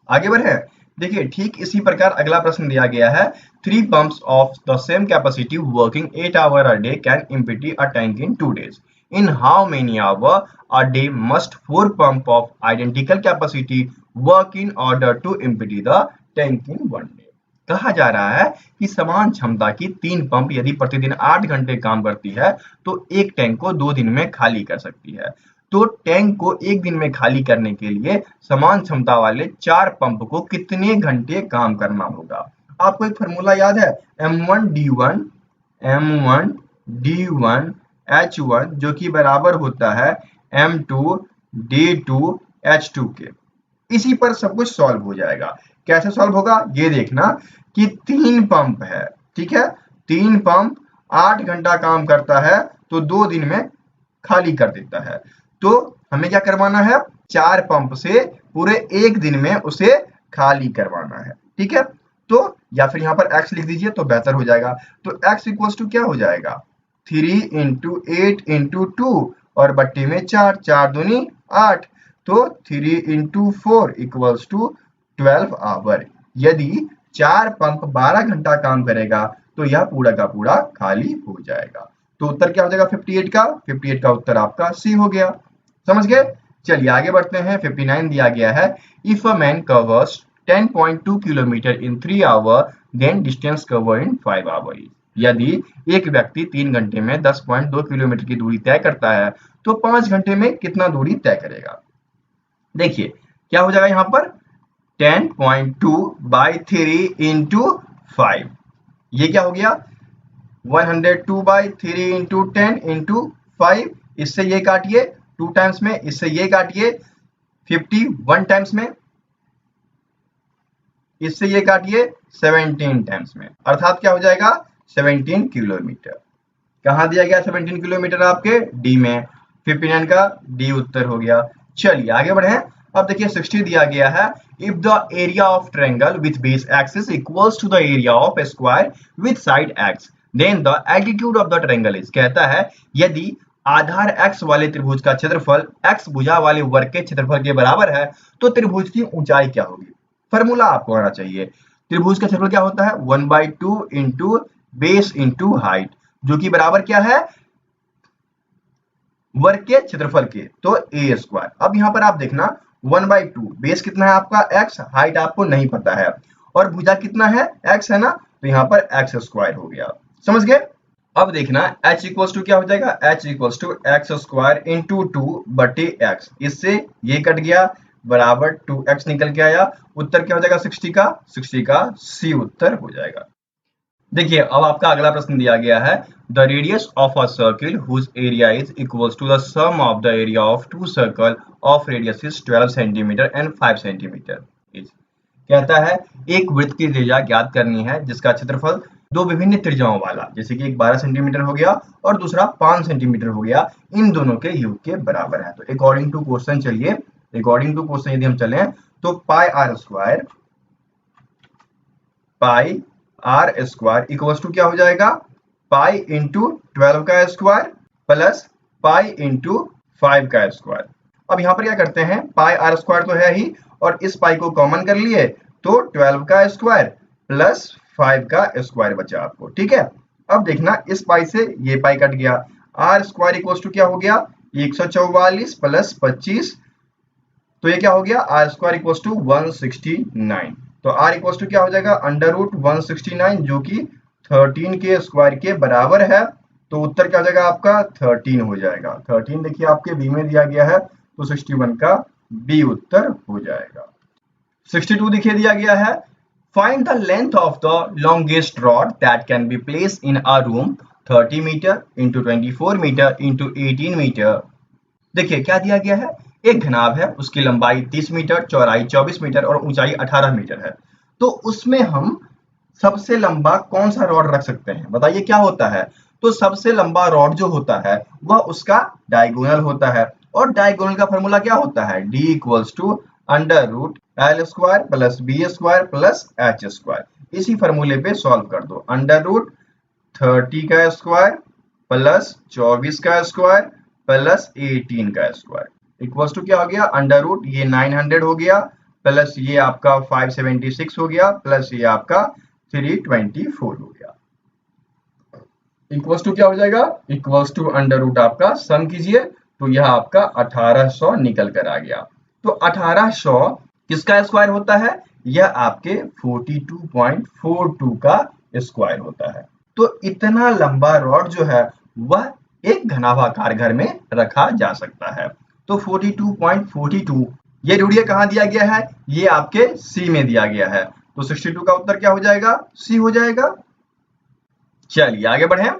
आगे बढ़े, देखिए ठीक इसी प्रकार अगला प्रश्न दिया गया है, 3 pumps of the same capacity working 8 hours a day can empty a tank in 2 days. In how many hours a day must 4 pumps of identical capacity work in order to empty the tank in 1 day? कहा जा रहा है कि समान क्षमता की 3 पंप यदि प्रतिदिन 8 घंटे काम करती है तो एक टैंक को 2 दिन में खाली कर सकती है। तो टैंक को एक दिन में खाली करने के लिए समान क्षमता वाले 4 पंप को कितने घंटे काम करना होगा। आपको एक फॉर्मूला याद है, M1D1 H1 जो कि बराबर होता है M2D2 H2 के। इसी पर सब कुछ सॉल्व हो जाएगा। कैसे सॉल्व होगा, ये देखना कि 3 पंप है, ठीक है, 3 पंप 8 घंटा काम करता है तो 2 दिन में खाली कर देता है, तो हमें क्या करवाना है, 4 पंप से पूरे 1 दिन में उसे खाली करवाना है। ठीक है, तो या फिर यहाँ पर x लिख दीजिए तो बेहतर हो जाएगा, तो x इक्वल्स टू क्या हो जाएगा 3 × 8 × 2 और बट्टे में 4, 4 दूनी 8, तो 3 × 4 इक्वल्स टू 12 आवर। यदि 4 पंप 12 घंटा काम करेगा तो यह पूरा का पूरा खाली हो जाएगा। तो उत्तर क्या हो जाएगा 58 का उत्तर आपका सी हो गया। समझ गए, चलिए आगे बढ़ते हैं। 59 दिया गया है, if a man covers 10.2 kilometre in 3 hour then distance cover in 5 hours. यदि एक व्यक्ति 3 घंटे में 10.2 किलोमीटर की दूरी तय करता है तो 5 घंटे में कितना दूरी तय करेगा। देखिए क्या हो जाएगा यहाँ पर 10.2/3 इंटू 5, ये क्या हो गया 102/3 इंटू 10 इंटू 5, इससे ये काटिए 2 टाइम्स में, इससे ये काटिए 51 टाइम्स में, इससे ये काटिए 17 टाइम्स में, अर्थात क्या हो जाएगा 17 किलोमीटर। कहाँ दिया गया 17 किलोमीटर आपके डी में, 59 का डी उत्तर हो गया। चलिए आगे बढ़े। अब देखिए 60 दिया गया है, if the area of triangle with base axis equals to the area of square with side x then the altitude of the triangle is. कहता है यदि आधार x वाले त्रिभुज का क्षेत्रफल x भुजा वाले वर्ग के क्षेत्रफल के बराबर है तो त्रिभुज की ऊंचाई क्या होगी। फॉर्मूला आपको आना चाहिए। त्रिभुज का क्षेत्रफल क्या होता है 1/2 इंटू बेस इंटू हाइट, जो कि बराबर क्या है वर्ग के क्षेत्रफल के, तो ए स्क्वायर। अब यहाँ पर आप देखना 1/2 बेस कितना है आपका x, हाइट आपको नहीं पता है, और भुजा कितना है x है ना, तो यहाँ पर x स्क्वायर हो गया। समझ गए। अब देखना h इक्वल्स टू क्या हो जाएगा, h equals to x square into 2/x, इससे ये कट गया बराबर 2x निकल के आया। उत्तर क्या हो जाएगा 60 का सी उत्तर हो जाएगा। देखिए अब आपका अगला प्रश्न दिया गया है the radius of a circle whose area is equals to the sum of the area of 2 circle of radius is 12 centimetre and 5 centimetre is. कहता है एक वृत्त की त्रिज्या ज्ञात करनी है जिसका क्षेत्रफल दो विभिन्न त्रिज्याओं वाला, जैसे कि एक 12 सेंटीमीटर हो गया और दूसरा 5 सेंटीमीटर हो गया, इन दोनों के योग के बराबर है। तो अकॉर्डिंग टू क्वेश्चन चलिए, अकॉर्डिंग टू क्वेश्चन यदि हम चलें तो पाई आर स्क्वायर इक्वल्स टू क्या हो जाएगा पाई इंटू 12 का स्क्वायर प्लस पाई इंटू 5 का स्क्वायर। अब यहाँ पर क्या करते हैं पाई आर स्क्वायर तो है ही, और इस पाई को कॉमन कर लिए तो 12 का स्क्वायर प्लस 5 का स्क्वायर बचा आपको। ठीक है, अब देखना इस पाई से ये पाई कट गया, आर स्क्वायर इक्वल्स टू क्या हो गया 144 प्लस 25, तो ये क्या हो गया आर स्क्वायर इक्वल्स टू 169। तो आर इक्वल्स टू क्या हो जाएगा अंडर रूट 169 जो कि 13 के स्क्वायर के बराबर है, तो उत्तर क्या हो जाएगा आपका 13 हो जाएगा। 13 देखिए आपके बी में दिया गया है तो 61 का बी उत्तर हो जाएगा। 62 देखिए दिया गया है find the length of the longest rod that can be placed in a room 30 meter into 24 meter into 18 meter। देखिए क्या दिया गया है एक घनाभ है, उसकी लंबाई 30 मीटर, चौड़ाई 24 मीटर और ऊंचाई 18 मीटर है, तो उसमें हम सबसे लंबा कौन सा रॉड रख सकते हैं बताइए क्या होता है। तो सबसे लंबा रॉड जो होता है वह उसका डायगोनल होता है, और डायगोनल का फॉर्मूला क्या होता है d equals to under root l square plus b square plus h square. इसी फॉर्मूले पे सॉल्व कर दो, अंडर रूट 30 का स्क्वायर प्लस 24 का स्क्वायर प्लस 18 का स्क्वायर इक्वल्स टू क्या हो गया अंडर रूट ये 900 हो गया प्लस ये आपका 576 हो गया प्लस ये आपका 324 हो गया, इक्वल्स टू क्या हो जाएगा इक्वल्स टू अंडर रूट आपका सम कीजिए तो यह आपका 1800 निकल कर आ गया। तो 1800 किसका स्क्वायर होता है, यह आपके 42.42 का स्क्वायर होता है। तो इतना लंबा रॉड जो है वह एक घनाभाकार घर में रखा जा सकता है। तो 42.42 ये ढूंढिए कहाँ दिया गया है, ये आपके सी में दिया गया है, तो 62 का उत्तर क्या हो जाएगा सी हो जाएगा। चलिए आगे बढ़े।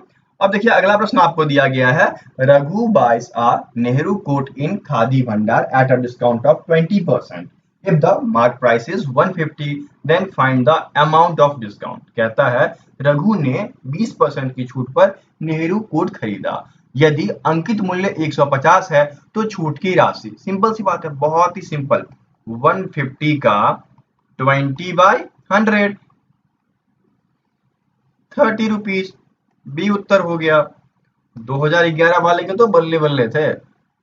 अब देखिए अगला प्रश्न आपको दिया गया है रघु बाइस आ नेहरू कोट इन खादी भंडार at a discount of 20%। If the mark price is 150, then find the amount of discount। कहता है रघु ने 20% की छूट पर नेहरू कोट खरीदा, यदि अंकित मूल्य 150 है तो छूट की राशि, सिंपल सी बात है बहुत ही सिंपल, 150 का 20/100 30 रुपीज, बी उत्तर हो गया। 2011 वाले के तो बल्ले बल्ले थे,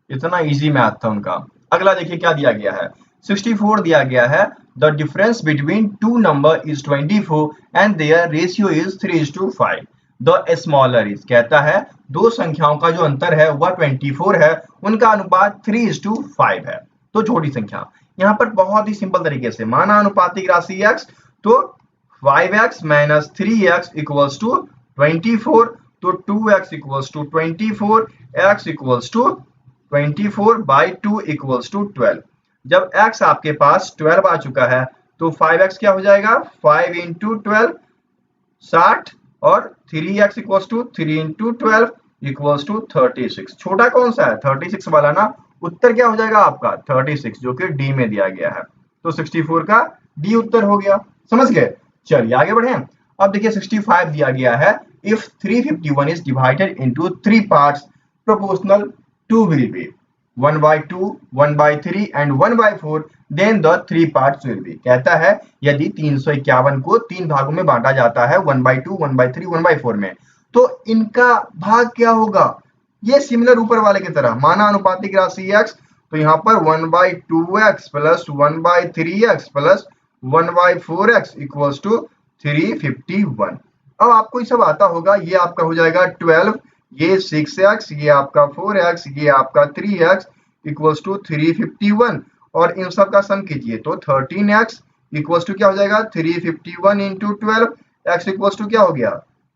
इतना इजी मैथ था उनका। अगला देखिए क्या दिया गया है 64 दिया गया है the difference between two number is 24 and their ratio is 3:5 the smaller is. कहता है दो संख्याओं का जो अंतर है वह 24 है, उनका अनुपात 3:5 है, तो छोटी संख्या। यहाँ पर बहुत ही सिंपल तरीके से माना अनुपातिक राशि x तो 5x minus 3x equals to 24, तो 2x equals to 24, x equals to 24 by 2 equals to 12। जब x आपके पास 12 आ चुका है तो 5x क्या हो जाएगा, 5 इंटू 12 60, और 3x equals to 3 into 12 equals to 36। छोटा कौन सा है, 36 वाला ना। उत्तर क्या हो जाएगा आपका 36, जो कि डी में दिया गया है। तो 64 का डी उत्तर हो गया। समझ गए। चलिए आगे बढ़े। अब देखिए 65 दिया गया है, if 351 is divided into 3 parts proportional 2 will be 1/2, 1/3 and 1/4, then the 3 parts will be. कहता है यदि 351 को 3 भागों में बांटा जाता है 1/2, 1/3, 1/4 में, तो इनका भाग क्या होगा। ये सिमिलर ऊपर वाले की तरह, माना अनुपातिक राशि x, तो यहाँ पर 1/2x plus 1/3x plus 1/4x equals to 351। अब आपको ये सब आता होगा। ये आपका हो जाएगा 12, ये 6x, ये आपका 4x, ये आपका 3x इक्वल्स टू 351, और इन सब का सम कीजिए तो 13x इक्वल्स टू क्या हो जाएगा 351 इंटू 12, x इक्वल्स टू क्या हो गया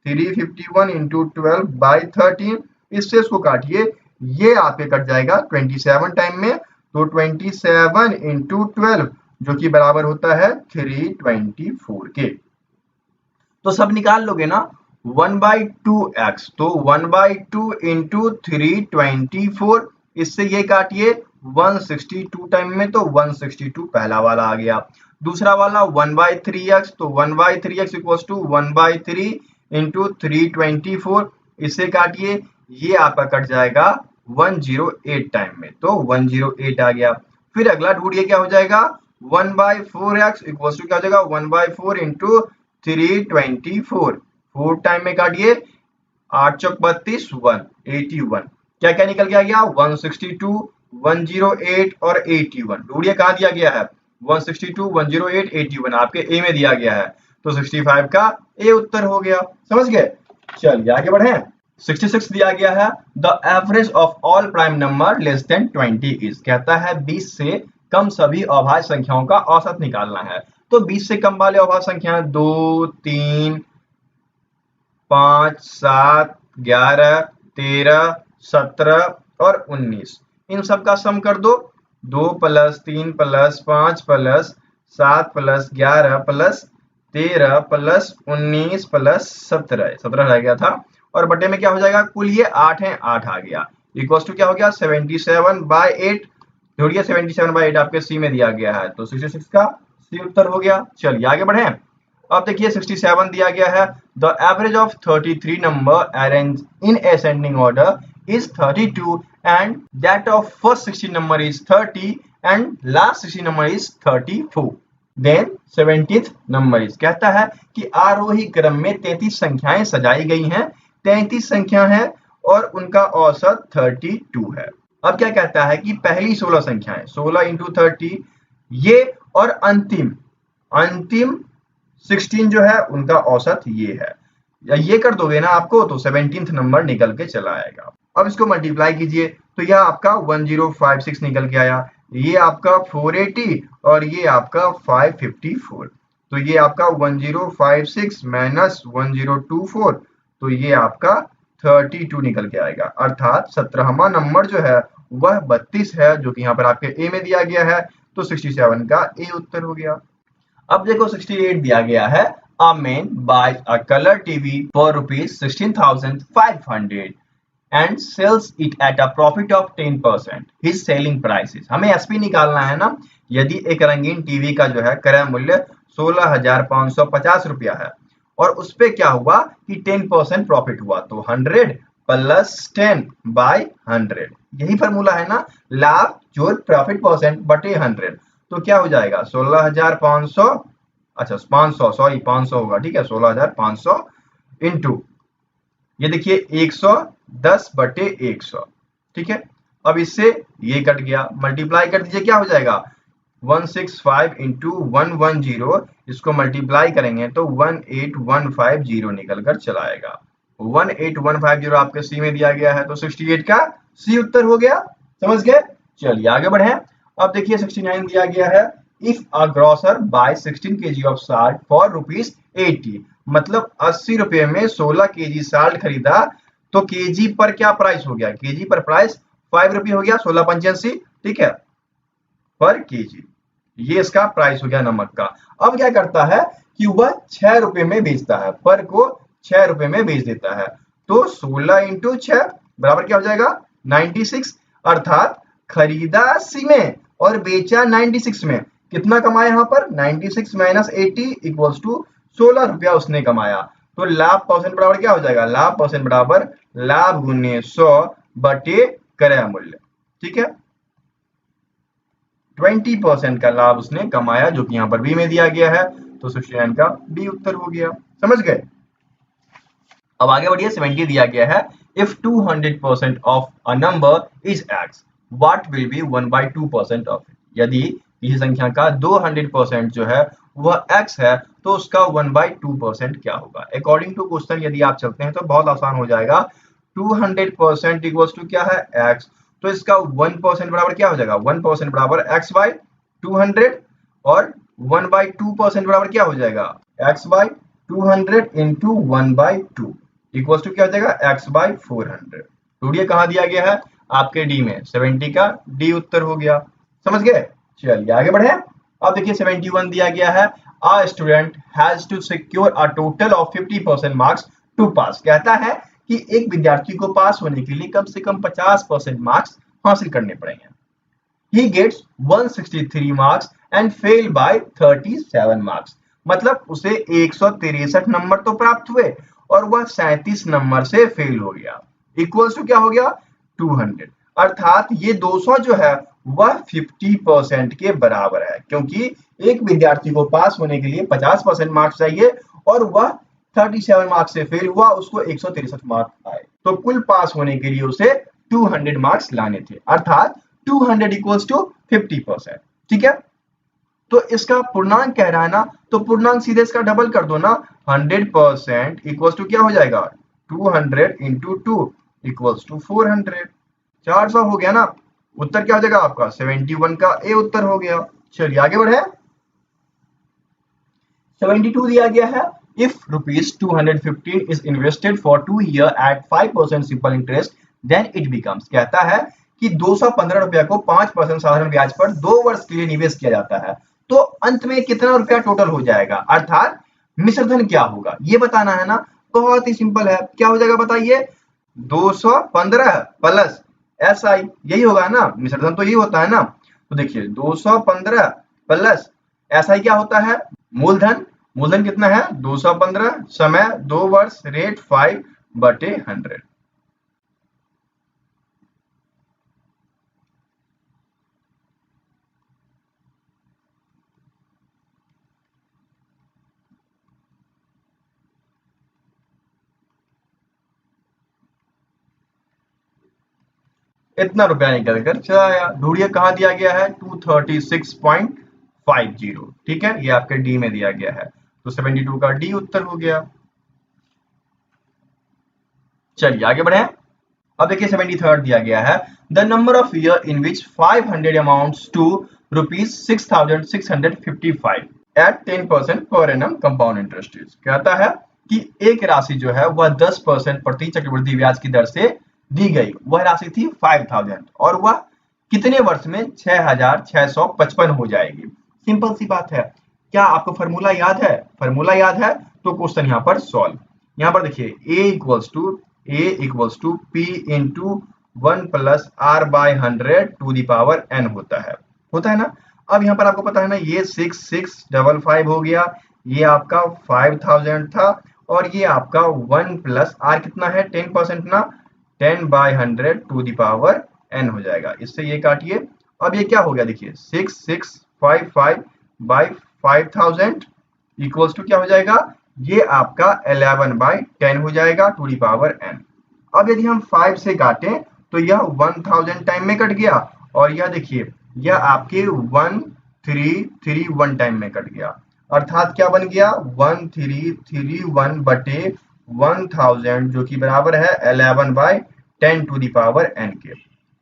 351 इंटू 12 बाई 13। इससे इसको काटिए, ये आपके कट जाएगा 27 टाइम में, तो 27 इंटू 12 जो कि बराबर होता है 324 के। तो सब निकाल लोगे ना, 1/2x, तो 1/2 इंटू 324, इससे ये काटिए 162 टाइम में, तो 162 पहला वाला आ गया। दूसरा वाला 1/3x, तो 1/3x इक्वल्स टू 1/3 इंटू 324, इससे काटिए, ये आपका कट जाएगा 108 टाइम में, तो 108 आ गया। फिर अगला ढूंढिए क्या हो जाएगा 1/4x इक्वल्स टू क्या हो जाएगा 1/4 इंटू 324, 4 टाइम में काटिए, 8 चौक 32, 181, क्या क्या निकल के आ गया 162, 108 और 81। ढूंढिए कहाँ दिया गया है 162, 108, 81 आपके ए में दिया गया है, तो 65 का ए उत्तर हो गया। समझ गए। चलिए आगे बढ़े। 66 दिया गया है, the average of all prime number less than 20 is. कहता है 20 से कम सभी अभाज्य संख्याओं का औसत निकालना है। तो 20 से कम वाले अभाज्य संख्या 2, 3, 5, 7, 11, 13, 17 और 19, इन सब का सम कर दो। 2 plus 3 plus 5 plus 7 plus 11 plus 13 plus 19 plus 17 रह गया था, और बटे में क्या हो जाएगा, कुल ये 8 है, 8 आ गया, इक्वल्स टू क्या हो गया 77/8। जोड़िए 77/8 आपके सी में दिया गया है, तो 66 का सी उत्तर हो गया। चलिए आगे बढ़े। अब देखिए 67 दिया गया है, the average of 33 number arrange in ascending order is 32 and that of first 16 number is 30 and last 16 number is 34, then 17th number is। कहता है कि आरोही क्रम में 33 संख्याएं सजाई गई हैं, 33 संख्या है और उनका औसत 32 है। अब क्या कहता है कि पहली 16 संख्याएं 16 इंटू 30, ये और अंतिम 16 जो है उनका औसत ये है। ये कर दोगे ना आपको तो 17th नंबर निकल के चला आएगा। अब इसको मल्टीप्लाई कीजिए तो यह आपका 1056 निकल के आया, ये आपका 480 और ये आपका 554, तो ये आपका 1056 माइनस 1024, तो ये आपका 32 निकल के आएगा। अर्थात 17वां नंबर जो है वह 32 है, जो कि यहाँ पर आपके ए में दिया गया है, तो 67 का ए उत्तर हो गया। अब देखो 68 दिया गया है, a man buys a color TV for ₹16,500 and sells it at a profit of 10%. His selling price is। हमें एसपी निकालना है ना। यदि एक रंगीन टीवी का जो है क्रय मूल्य 16,550 रुपया है और उस पे क्या हुआ कि 10% प्रॉफिट हुआ, तो 100 प्लस 10 बाई 100, यही फॉर्मूला है ना, लाभ जोड़ प्रॉफिट परसेंट बटे 100, तो क्या हो जाएगा 16,500, अच्छा 500, सॉरी 500 होगा, ठीक है 16,500 इंटू ये देखिए 110 बटे 100, ठीक है। अब इससे ये कट गया, मल्टीप्लाई कर दीजिए, क्या हो जाएगा 165 इंटू 110, इसको मल्टीप्लाई करेंगे तो 18150 निकल कर चला आएगा। 18150 आपके सी में दिया गया है, तो 68 का सी उत्तर हो गया। समझ गए। चलिए आगे बढ़े। अब देखिए 69 दिया गया है, if a grocer buy 16 kg of salt for 80, मतलब 80 रुपए में 16 केजी साल्ट खरीदा तो केजी पर क्या प्राइस हो गया, केजी पर प्राइस 5 रुपये हो गया, 16 पंचे 80, ठीक है, पर केजी। ये इसका प्राइस हो गया नमक का। अब क्या करता है कि वह 6 रुपए में बेचता है, पर को 6 रुपए में बेच देता है, तो 16 इंटू 6 बराबर क्या हो जाएगा 96, अर्थात खरीदा 80 में और बेचा 96 में, कितना कमाया यहाँ पर 96 माइनस 80 इक्वल्स टू 16 रुपया उसने कमाया। तो लाभ परसेंट बराबर क्या हो जाएगा, लाभ परसेंट बराबर लाभ गुने 100 बटे क्रय मूल्य, ठीक है। 20% का लाभ उसने कमाया, जो कि यहाँ पर बी में दिया गया है, तो सेक्शन का बी उत्तर हो गया, समझ गए। अब आगे बढ़िए, 70 दिया गया है, if 200% of a number is x what will be 1/2% of it. यदि किसी संख्या का 200% जो है वह x है तो उसका 1/2% क्या होगा। अकॉर्डिंग टू क्वेश्चन यदि आप चलते हैं तो बहुत आसान हो जाएगा। 200% इक्वल्स टू क्या है x, तो इसका 1% बराबर क्या हो जाएगा, 1% बराबर x बाई 200 और 1/2% बराबर क्या हो जाएगा x by 200 into 1/2 equals to क्या हो जाएगा x बाई 400। ढूंढिए कहाँ दिया गया है, आपके डी में, 70 का डी उत्तर हो गया, समझ गए। चलिए आगे बढ़े। अब देखिए 71 दिया गया है, a student has to secure a total of 50% marks to pass. कहता है कि एक विद्यार्थी को पास होने के लिए कम से कम 50% मार्क्स हासिल करने पड़ेंगे। He gets 163 marks and fail by 37 marks, मतलब उसे 163 नंबर तो प्राप्त हुए और वह 37 नंबर से फेल हो गया। इक्वल्स टू क्या हो गया 200, अर्थात ये 200 जो है वह 50% के बराबर है, क्योंकि एक विद्यार्थी को पास होने के लिए 50% मार्क्स चाहिए और वह 37 मार्क्स से फेल हुआ, उसको 163 मार्क्स आए, तो कुल पास होने के लिए उसे 200 मार्क्स लाने थे, अर्थात 200 इक्वल्स टू 50%, ठीक है। तो इसका पूर्णांक कह रहा है ना, तो पूर्णांक सीधे इसका डबल कर दो ना, 100% इक्वल्स टू क्या हो जाएगा 200 इंटू 2 इक्वल्स टू 400, 400 हो गया ना। उत्तर क्या हो जाएगा आपका 71 का ए उत्तर हो गया। चलिए आगे बढ़े। 72 दिया गया है, if ₹215 is invested for 2 years at 5% simple interest then it becomes। कहता है कि 215 रुपया को 5% साधारण ब्याज पर 2 वर्ष के लिए निवेश किया जाता है, तो अंत में कितना रुपया टोटल हो जाएगा, अर्थात मिश्रधन क्या होगा ये बताना है ना। बहुत ही सिंपल है, क्या हो जाएगा बताइए 215 प्लस SI, यही होगा ना, मिश्रधन तो यही होता है ना। तो देखिए 215 प्लस SI क्या होता है मूलधन, मूलधन कितना है 215, समय 2 वर्ष, रेट 5/100। इतना रुपया निकल कर चला आया। ढूंढिए कहाँ दिया गया है 236.50, ठीक है, ये आपके डी में दिया गया है, तो 72 का डी उत्तर हो गया। चलिए आगे बढ़े। अब देखिए 73 दिया गया है, the number of year in which 500 amounts to ₹6655 at 10% per annum compound interest. कहता है कि एक राशि जो है वह 10% प्रति चक्रवृद्धि ब्याज की दर से दी गई, वह राशि थी 5000 और वह कितने वर्ष में 6655 हो जाएगी। सिंपल सी बात है, क्या आपको फॉर्मूला याद है, फॉर्मूला याद है तो क्वेश्चन यहाँ पर सॉल्व। यहाँ पर देखिए a equals to p into 1 plus r by 100 to the power n होता है ना। अब यहाँ पर आपको पता है ना, ये 6655 हो गया, ये आपका 5000 था और ये आपका 1 प्लस r कितना है 10% ना, 10/100 टू दी पावर n हो जाएगा। इससे ये काटिए, अब ये क्या हो गया देखिए 6655 बाई 5000 इक्वल्स टू क्या हो जाएगा, ये आपका 11/10 हो जाएगा टू दी पावर n। अब यदि हम 5 से काटें तो यह 1000 टाइम में कट गया और यह देखिए यह आपके 1331 टाइम में कट गया, अर्थात क्या बन गया 1331 बटे 1000 जो कि बराबर है 11/10 टू दी पावर n के।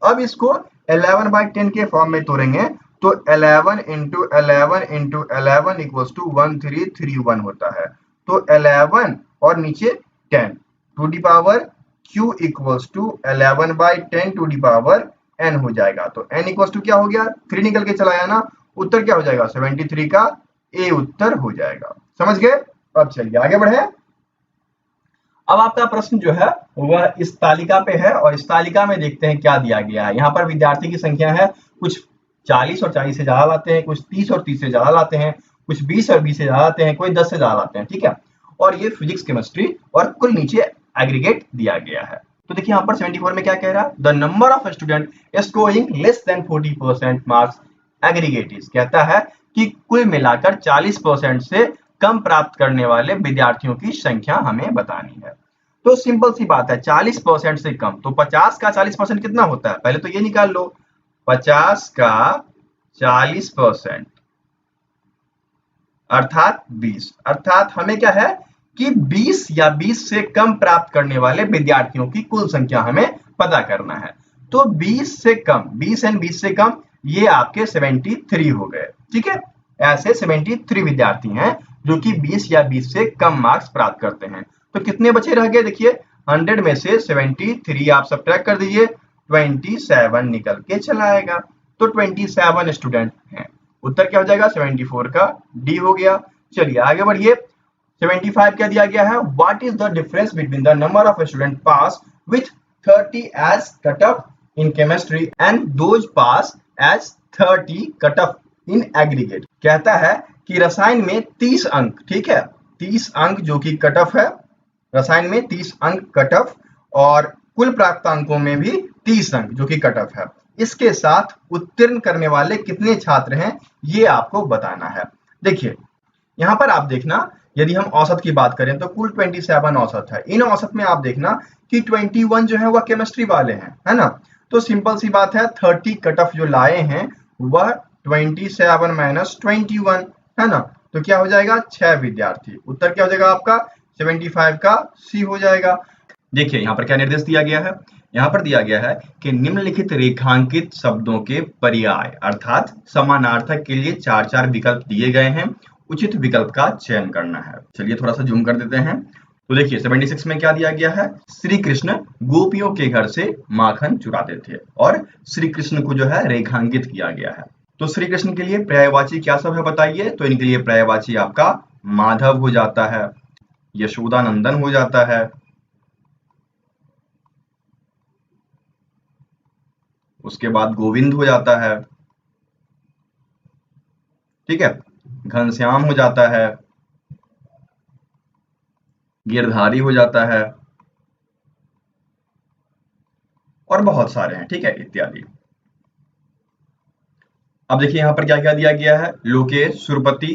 अब इसको 11/10 के फॉर्म में तोड़ेंगे तो 11 इंटू 11 इंटू 11 इक्वल्स टू 1331 होता है, तो 11 और नीचे 10 to the power q equals to 11/10 to the power n हो जाएगा। तो n इक्वल्स टू क्या हो गया, 3 निकल के चला आया ना, उत्तर क्या हो जाएगा 73 का ए उत्तर हो जाएगा। समझ गए? अब चलिए आगे बढ़े। अब आपका प्रश्न जो है वह इस तालिका पे है और इस तालिका में देखते हैं क्या दिया गया है। यहाँ पर विद्यार्थी की संख्या है, कुछ 40 और 40 से ज्यादा लाते हैं, कुछ 30 और 30 से ज्यादा लाते हैं, कुछ 20 और 20 से ज्यादा लाते हैं, कोई 10 से ज्यादा लाते हैं। ठीक है, और ये फिजिक्स केमिस्ट्री और कुल नीचे एग्रीगेट दिया गया है। तो देखिए यहाँ पर 74 में क्या कह रहा है, the number of student scoring less than 40% marks aggregate is, कहता है कि कुल मिलाकर 40% से कम प्राप्त करने वाले विद्यार्थियों की संख्या हमें बतानी है। तो सिंपल सी बात है, 40% से कम, तो 50 का 40% कितना होता है, पहले तो ये निकाल लो, 50 का 40% अर्थात 20, अर्थात हमें क्या है कि 20 या 20 से कम प्राप्त करने वाले विद्यार्थियों की कुल संख्या हमें पता करना है। तो 20 से कम, 20 एंड 20 से कम, ये आपके 73 हो गए। ठीक है, ऐसे 73 विद्यार्थी हैं जो कि 20 या 20 से कम मार्क्स प्राप्त करते हैं। तो कितने बचे रह गए, देखिए 100 में से 73 आप सब्ट्रैक्ट कर दीजिए, 27 निकल के चला आएगा। तो 27 स्टूडेंट हैं, उत्तर क्या हो जाएगा 74 का डी हो गया। चलिए आगे बढ़िए। 75 क्या दिया गया है, what is the difference between the number of student pass with 30 as cut off in chemistry and those pass as 30 cut off in aggregate. कहता है कि रसायन में 30 अंक, ठीक है, 30 अंक जो कि कट ऑफ है, रसायन में 30 अंक कट ऑफ, और कुल प्राप्त अंकों में भी 30 अंक जो कि कट ऑफ है, इसके साथ उत्तीर्ण करने वाले कितने छात्र हैं ये आपको बताना है। देखिए यहाँ पर आप देखना, यदि हम औसत की बात करें तो कुल 27 औसत है। इन औसत में आप देखना कि 21 जो है वह केमिस्ट्री वाले हैं, है ना। तो सिंपल सी बात है, 30 कट ऑफ जो लाए हैं वह 27 माइनस 21 है ना, तो क्या हो जाएगा 6 विद्यार्थी। उत्तर क्या हो जाएगा आपका 75 का सी हो जाएगा। देखिए यहाँ पर क्या निर्देश दिया गया है, यहाँ पर दिया गया है कि निम्नलिखित रेखांकित शब्दों के पर्याय अर्थात समानार्थक के लिए 4-4 विकल्प दिए गए हैं, उचित विकल्प का चयन करना है। चलिए थोड़ा सा जूम कर देते हैं। तो देखिए 76 में क्या दिया गया है, श्री कृष्ण गोपियों के घर से माखन चुराते थे और श्री कृष्ण को जो है रेखांकित किया गया है। तो श्री कृष्ण के लिए पर्यायवाची क्या सब है बताइए। तो इनके लिए पर्यायवाची आपका माधव हो जाता है, यशोदानंदन हो जाता है, उसके बाद गोविंद हो जाता है, ठीक है, घनश्याम हो जाता है, गिरधारी हो जाता है, और बहुत सारे हैं, ठीक है, इत्यादि। अब देखिए यहाँ पर क्या क्या दिया गया है, लोकेश, सुरपति,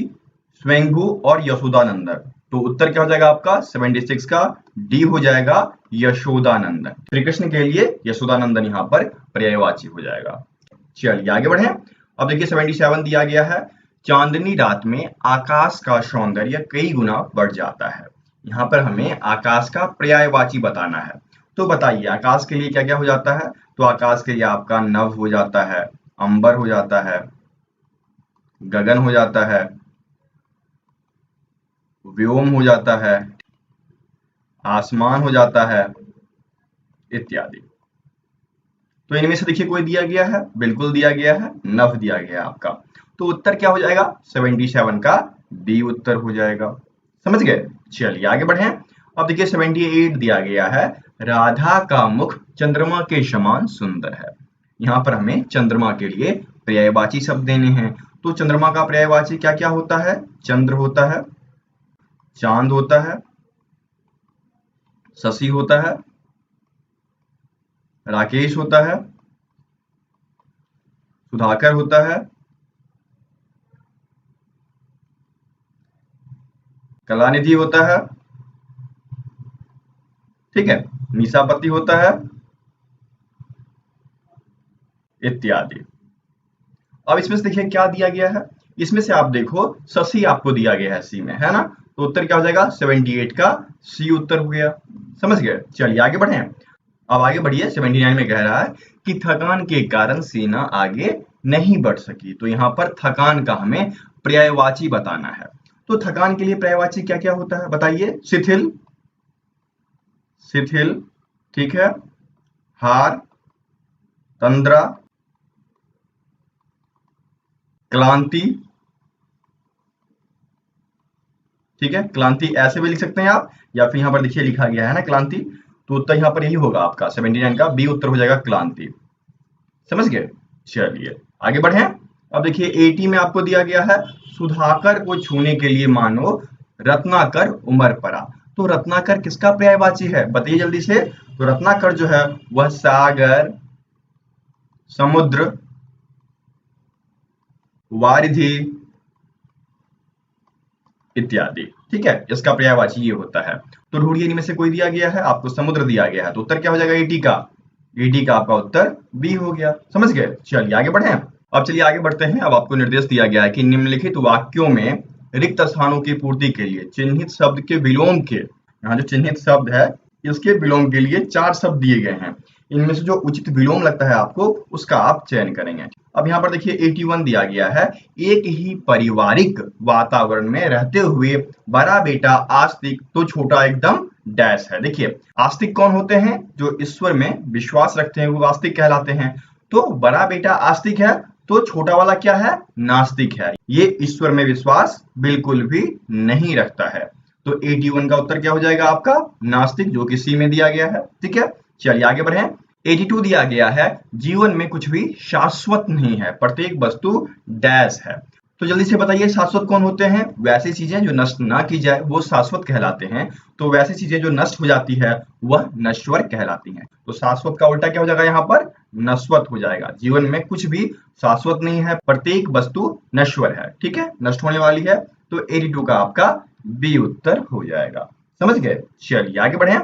स्वयंभू और यशोदानंदन। तो उत्तर क्या हो जाएगा आपका 76 का डी हो जाएगा यशोदानंदन। श्री कृष्ण के लिए यशोदानंदन यहाँ पर पर्यायवाची हो जाएगा। चलिए आगे बढ़े। अब देखिए 77 दिया गया है, चांदनी रात में आकाश का सौंदर्य कई गुना बढ़ जाता है। यहाँ पर हमें आकाश का पर्यायवाची बताना है। तो बताइए आकाश के लिए क्या क्या हो जाता है। तो आकाश के लिए आपका नभ हो जाता है, अंबर हो जाता है, गगन हो जाता है, व्योम हो जाता है, आसमान हो जाता है, इत्यादि। तो इनमें से देखिए कोई दिया गया है, बिल्कुल दिया गया है, नभ दिया गया है आपका। तो उत्तर क्या हो जाएगा 77 का डी उत्तर हो जाएगा। समझ गए। चलिए आगे बढ़े। अब देखिए 78 दिया गया है, राधा का मुख चंद्रमा के समान सुंदर है। यहाँ पर हमें चंद्रमा के लिए पर्यायवाची शब्द देने हैं। तो चंद्रमा का पर्यायवाची क्या क्या होता है, चंद्र होता है, चांद होता है, शशि होता है, राकेश होता है, सुधाकर होता है, कलानिधि होता है, ठीक है, निशापति होता है, इत्यादि। अब इसमें से देखिए क्या दिया गया है, इसमें से आप देखो शशि आपको दिया गया है सी में, है ना। तो उत्तर क्या हो जाएगा 78 का सी उत्तर हो गया। समझ गए। चलिए आगे बढ़े। अब आगे बढ़िए। 79 में कह रहा है कि थकान के कारण सेना आगे नहीं बढ़ सकी। तो यहाँ पर थकान का हमें पर्यायवाची बताना है। तो थकान के लिए पर्यायवाची क्या क्या होता है बताइए? शिथिल, शिथिल, ठीक है, हार, तंद्रा, क्लांति, ठीक है, क्लांति ऐसे भी लिख सकते हैं आप, या फिर यहाँ पर देखिए लिखा गया है ना क्लांति, तो उत्तर यहाँ पर यही होगा आपका 79 का बी उत्तर हो जाएगा क्लांति। समझ गए? चलिए आगे बढ़े। अब देखिए 80 में आपको दिया गया है सुधाकर को छूने के लिए मानो रत्नाकर उमर पड़ा। तो रत्नाकर किसका पर्यायवाची है बताइए जल्दी से। तो रत्नाकर जो है वह सागर, समुद्र, वारिधि इत्यादि, ठीक है, इसका पर्यायवाची ये होता है। तो ढूंढिए इनमें से कोई दिया गया है, आपको समुद्र दिया गया है, तो उत्तर क्या हो जाएगा 80 का? 80 का आपका उत्तर बी हो गया। समझ गए? चलिए आगे बढ़े। अब चलिए आगे बढ़ते हैं। अब आपको निर्देश दिया गया है कि निम्नलिखित वाक्यों में रिक्त स्थानों की पूर्ति के लिए चिन्हित शब्द के विलोम के, यहाँ जो चिन्हित शब्द है इसके विलोम के लिए 4 शब्द दिए गए हैं। इनमें से जो उचित विलोम लगता है आपको उसका आप चयन करेंगे। अब यहाँ पर देखिए 81 दिया गया है, एक ही पारिवारिक वातावरण में रहते हुए बड़ा बेटा आस्तिक तो छोटा एकदम डैश है। देखिए आस्तिक कौन होते हैं? जो ईश्वर में विश्वास रखते हैं वो आस्तिक कहलाते हैं। तो बड़ा बेटा आस्तिक है तो छोटा वाला क्या है? नास्तिक है। ये ईश्वर में विश्वास बिल्कुल भी नहीं रखता है। तो 81 का उत्तर क्या हो जाएगा आपका? नास्तिक, जो कि सी में दिया गया है। ठीक है, चलिए आगे बढ़े। 82 दिया गया है, जीवन में कुछ भी शाश्वत नहीं है, प्रत्येक वस्तु डैश है। तो जल्दी से बताइए शाश्वत कौन होते हैं? वैसी चीजें जो नष्ट ना की जाए वो शाश्वत कहलाते हैं। तो वैसी चीजें जो नष्ट हो जाती है वह नश्वर कहलाती हैं। तो शाश्वत का उल्टा क्या हो जाएगा? यहाँ पर नश्वत हो जाएगा। जीवन में कुछ भी शाश्वत नहीं है, प्रत्येक वस्तु नश्वर है, ठीक है, नष्ट होने वाली है। तो 82 का आपका बी उत्तर हो जाएगा। समझ गए? चलिए आगे बढ़े।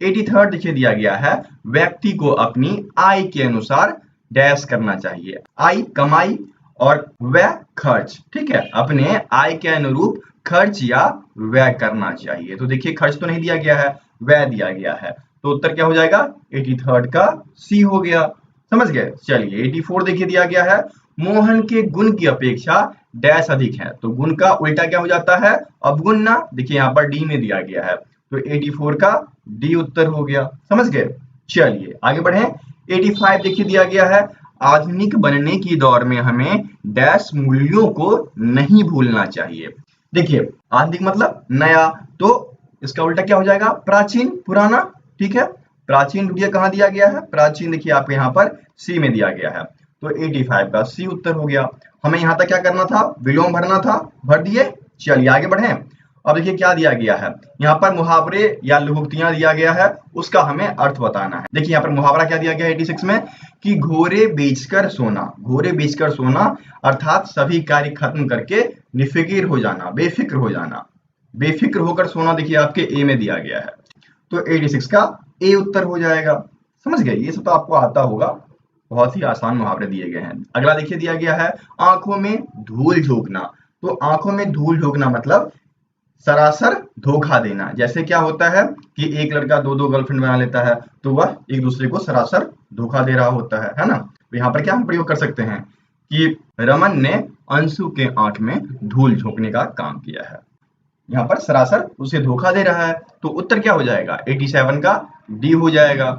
83 देखिए दिया गया है, व्यक्ति को अपनी आय के अनुसार डैश करना चाहिए। आय कमाई और व्यय खर्च, ठीक है, अपने आय के अनुरूप खर्च या व्यय करना चाहिए। तो देखिए खर्च तो नहीं दिया गया है, व्यय दिया गया है, तो उत्तर क्या हो जाएगा? 83 का सी हो गया। समझ गए? चलिए 84 देखिए दिया गया है, मोहन के गुण की अपेक्षा डैश अधिक है। तो गुण का उल्टा क्या हो जाता है? अवगुण ना। देखिए यहाँ पर डी में दिया गया है, तो 84 का डी उत्तर हो गया। समझ गए? चलिए आगे बढ़े। 85 देखिए दिया गया है, आधुनिक बनने की दौर में हमें डैश मूल्यों को नहीं भूलना चाहिए। देखिए आधुनिक मतलब नया, तो इसका उल्टा क्या हो जाएगा? प्राचीन, पुराना, ठीक है। प्राचीन ढूंढिए कहाँ दिया गया है? प्राचीन देखिए आपके यहाँ पर सी में दिया गया है, तो 85 का सी उत्तर हो गया। हमें यहाँ तक क्या करना था? विलोम भरना था, भर दिए। चलिए आगे बढ़े। अब देखिए क्या दिया गया है, यहाँ पर मुहावरे या लघुक्तियां दिया गया है, उसका हमें अर्थ बताना है। देखिए यहाँ पर मुहावरा क्या दिया गया है 86 में कि घोड़े बेचकर सोना। घोड़े बेचकर सोना अर्थात सभी कार्य खत्म करके निफिकिर हो जाना, बेफिक्र हो जाना, बेफिक्र होकर सोना। देखिए आपके ए में दिया गया है, तो 86 का ए उत्तर हो जाएगा। समझ गए? ये सब तो आपको आता होगा, बहुत ही आसान मुहावरे दिए गए हैं। अगला देखिए दिया गया है, आंखों में धूल झोंकना। तो आंखों में धूल झोंकना मतलब सरासर धोखा देना। जैसे क्या होता है कि एक लड़का दो गर्लफ्रेंड बना लेता है, तो वह एक दूसरे को सरासर धोखा दे रहा होता है ना। तो यहाँ पर क्या हम प्रयोग कर सकते हैं कि रमन ने अंशु के आंख में धूल झोंकने का काम किया है। यहाँ पर सरासर उसे धोखा दे रहा है, तो उत्तर क्या हो जाएगा? 87 का डी हो जाएगा।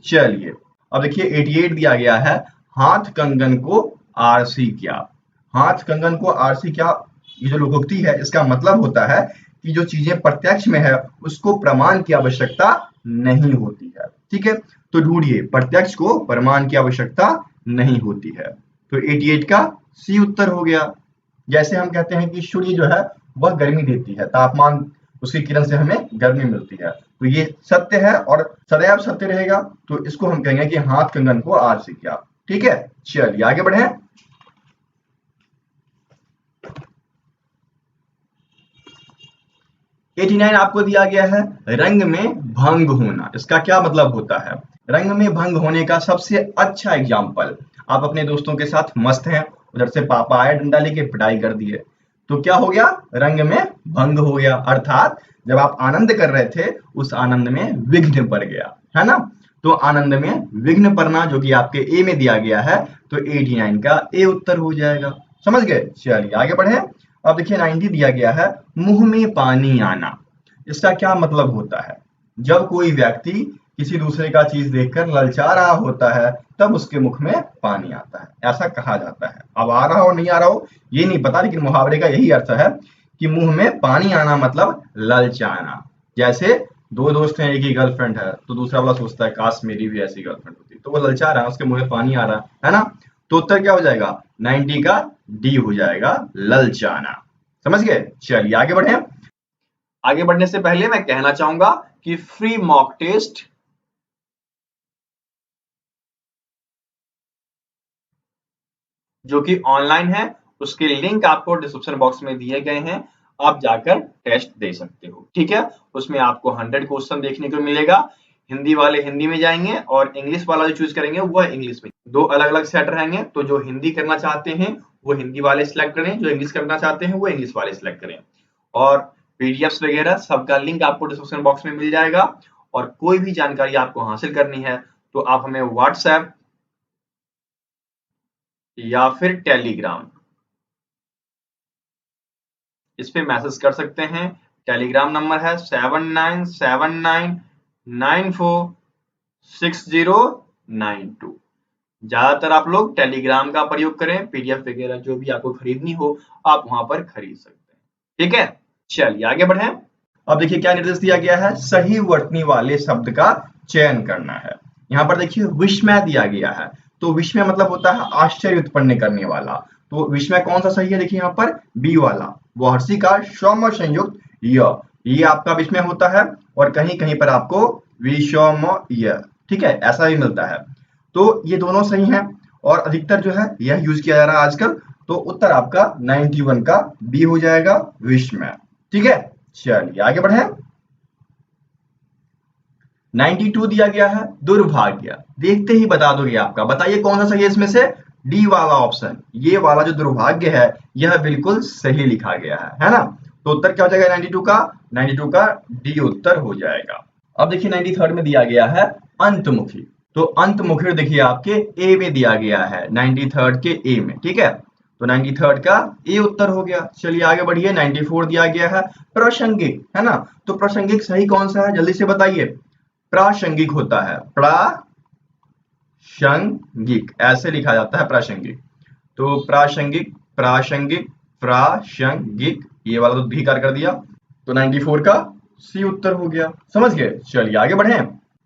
चलिए अब देखिए 88 दिया गया है, हाथ कंगन को आरसी क्या। हाथ कंगन को आरसी क्या, ये जो लोकोक्ति है इसका मतलब होता है कि जो चीजें प्रत्यक्ष में है उसको प्रमाण की आवश्यकता नहीं होती है। ठीक है, तो ढूंढिए प्रत्यक्ष को प्रमाण की आवश्यकता नहीं होती है, तो 88 का सी उत्तर हो गया। जैसे हम कहते हैं कि सूर्य जो है वह गर्मी देती है, तापमान उसकी किरण से हमें गर्मी मिलती है, तो ये सत्य है और सदैव सत्य रहेगा, तो इसको हम कहेंगे कि हाथ कंगन को आरसी क्या। ठीक है, चलिए आगे बढ़े। आपको दिया गया है, रंग में भंग होना। इसका क्या मतलब होता है? रंग में भंग होने का सबसे अच्छा एग्जाम्पल, आप अपने दोस्तों के साथ मस्त हैं, उधर से पापा आए डंडा लेके पिटाई कर दिए, तो क्या हो गया? रंग में भंग हो गया, अर्थात जब आप आनंद कर रहे थे उस आनंद में विघ्न पड़ गया, है ना। तो आनंद में विघ्न पड़ना जो कि आपके ए में दिया गया है, तो 89 का ए उत्तर हो जाएगा। समझ गए? चलिए आगे बढ़े। अब देखिए 90 दिया गया है, मुंह में पानी आना। इसका क्या मतलब होता है? जब कोई व्यक्ति किसी दूसरे का चीज देखकर ललचा रहा होता है तब उसके मुख में पानी आता है, ऐसा कहा जाता है। अब आ रहा हो नहीं आ रहा हो ये नहीं पता, लेकिन मुहावरे का यही अर्थ है कि मुंह में पानी आना मतलब ललचाना। जैसे दो दोस्त हैं, एक ही गर्लफ्रेंड है, तो दूसरा वाला सोचता है काश मेरी भी ऐसी गर्लफ्रेंड होती, तो वो ललचा रहा है, उसके मुंह में पानी आ रहा है ना। तो उत्तर क्या हो जाएगा? 90 का डी हो जाएगा, ललचाना। समझ गए? चलिए आगे बढ़े। आगे बढ़ने से पहले मैं कहना चाहूंगा कि फ्री मॉक टेस्ट जो कि ऑनलाइन है, उसके लिंक आपको डिस्क्रिप्शन बॉक्स में दिए गए हैं, आप जाकर टेस्ट दे सकते हो। ठीक है, उसमें आपको 100 क्वेश्चन देखने को मिलेगा। हिंदी वाले हिंदी में जाएंगे और इंग्लिश वाला जो चूज करेंगे वह इंग्लिश में। दो अलग अलग सेट रहेंगे, तो जो हिंदी करना चाहते हैं वो हिंदी वाले सिलेक्ट करें, जो इंग्लिश करना चाहते हैं वो इंग्लिश वाले सिलेक्ट करें। और पीडीएफ वगैरह सबका लिंक आपको डिस्क्रिप्शन बॉक्स में मिल जाएगा। और कोई भी जानकारी आपको हासिल करनी है तो आप हमें व्हाट्सएप या फिर टेलीग्राम इस पे मैसेज कर सकते हैं। टेलीग्राम नंबर है 7979946092। ज्यादातर आप लोग टेलीग्राम का प्रयोग करें, पीडीएफ वगैरह जो भी आपको खरीदनी हो आप वहां पर खरीद सकते हैं। ठीक है, चलिए आगे बढ़े। अब देखिए क्या निर्देश दिया गया है, सही वर्तनी वाले शब्द का चयन करना है। यहाँ पर देखिए विस्मय दिया गया है, तो विस्मय मतलब होता है आश्चर्य उत्पन्न करने वाला। तो विस्मय कौन सा सही है? देखिए यहाँ पर बी वाला, वर्षी का सौम्य संयुक्त ये आपका विस्मय होता है, और कहीं कहीं पर आपको विषमय, ठीक है, ऐसा भी मिलता है। तो ये दोनों सही हैं, और अधिकतर जो है यह यूज किया जा रहा है आजकल। तो उत्तर आपका 91 का बी हो जाएगा, विस्मय। ठीक है, चलिए आगे बढ़े। 92 दिया गया है, दुर्भाग्य। देखते ही बता दोगे आपका, बताइए कौन सा सही है इसमें से? डी वाला ऑप्शन, ये वाला जो दुर्भाग्य है यह बिल्कुल सही लिखा गया है ना। तो उत्तर क्या हो जाएगा 92 का? 92 का डी उत्तर हो जाएगा। अब देखिए 93 में दिया गया है अंतमुखी। तो अंतमुखी देखिए आपके ए में दिया गया है, 93 के ए में। ठीक है, तो 93 का ए उत्तर हो गया। चलिए आगे बढ़िए। 94 दिया गया है प्रासंगिक, है ना। तो प्रासंगिक सही कौन सा है, जल्दी से बताइए। प्रासंगिक होता है, प्रासंगिक ऐसे लिखा जाता है प्रासंगिक। तो प्रासंगिक, प्रासंगिक, प्रासंगिक, ये वाला तो भी कर दिया। तो 94 का सी उत्तर हो गया। समझ गए? चलिए आगे बढ़े।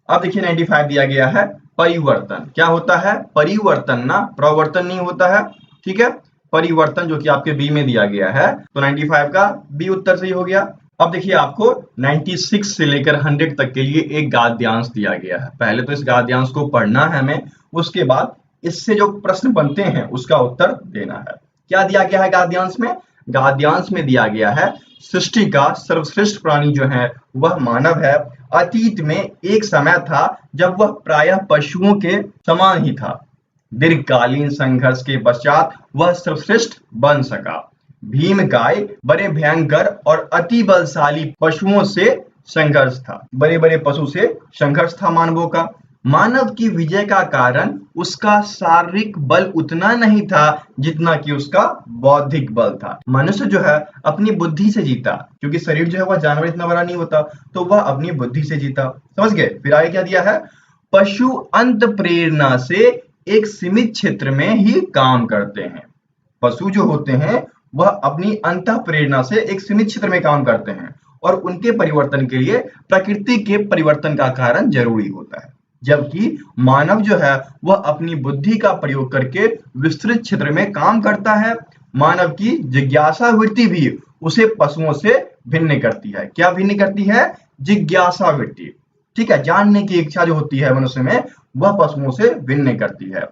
अब देखिए 95 दिया गया है परिवर्तन। क्या होता है? परिवर्तन ना, प्रवर्तन नहीं होता है। ठीक है, परिवर्तन जो कि आपके बी में दिया गया है, तो 95 का बी उत्तर सही हो गया। अब देखिए आपको 96 से लेकर 100 तक के लिए एक गाद्यांश दिया गया है। पहले तो इस गाद्यांश को पढ़ना है हमें, उसके बाद इससे जो प्रश्न बनते हैं उसका उत्तर देना है। क्या दिया गया है गाद्यांश में? गाद्यांश में दिया गया है सृष्टि का सर्वश्रेष्ठ प्राणी जो है वह मानव है। अतीत में एक समय था जब वह प्रायः पशुओं के समान ही था। दीर्घकालीन संघर्ष के पश्चात वह सर्वश्रेष्ठ बन सका। भीमकाय बड़े भयंकर और अति बलशाली पशुओं से संघर्ष था। बड़े बड़े पशु से संघर्ष था मानवों का। मानव की विजय का कारण उसका शारीरिक बल उतना नहीं था जितना कि उसका बौद्धिक बल था। मनुष्य जो है अपनी बुद्धि से जीता, क्योंकि शरीर जो है वह जानवर इतना बड़ा नहीं होता, तो वह अपनी बुद्धि से जीता। समझ गए? फिर आगे क्या दिया है? पशु अंत प्रेरणा से एक सीमित क्षेत्र में ही काम करते हैं। पशु जो होते हैं वह अपनी अंत प्रेरणा से एक सीमित क्षेत्र में काम करते हैं, और उनके परिवर्तन के लिए प्रकृति के परिवर्तन का कारण जरूरी होता है। जबकि मानव जो है वह अपनी बुद्धि का प्रयोग करके विस्तृत क्षेत्र में काम करता है। मानव की जिज्ञासा वृत्ति भी उसे पशुओं से भिन्न करती है। क्या भिन्न करती है? जिज्ञासा वृत्ति। ठीक है, जानने की इच्छा जो होती है मनुष्य में वह पशुओं से भिन्न करती है।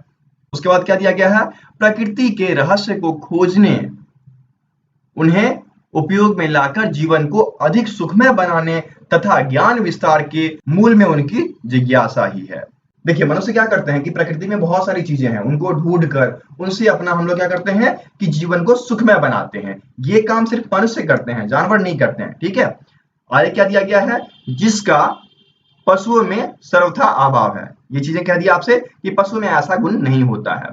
उसके बाद क्या दिया गया है? प्रकृति के रहस्य को खोजने, उन्हें उपयोग में लाकर जीवन को अधिक सुखमय बनाने तथा ज्ञान विस्तार के मूल में उनकी जिज्ञासा ही है। देखिए मनुष्य क्या करते हैं कि प्रकृति में बहुत सारी चीजें हैं, उनको ढूंढ कर उनसे अपना हम लोग क्या करते हैं कि जीवन को सुखमय बनाते हैं। ये काम सिर्फ मनुष्य करते हैं, जानवर नहीं करते हैं। ठीक है, आगे क्या दिया गया है? जिसका पशुओं में सर्वथा अभाव है। ये चीजें कह दिया आपसे कि पशु में ऐसा गुण नहीं होता है।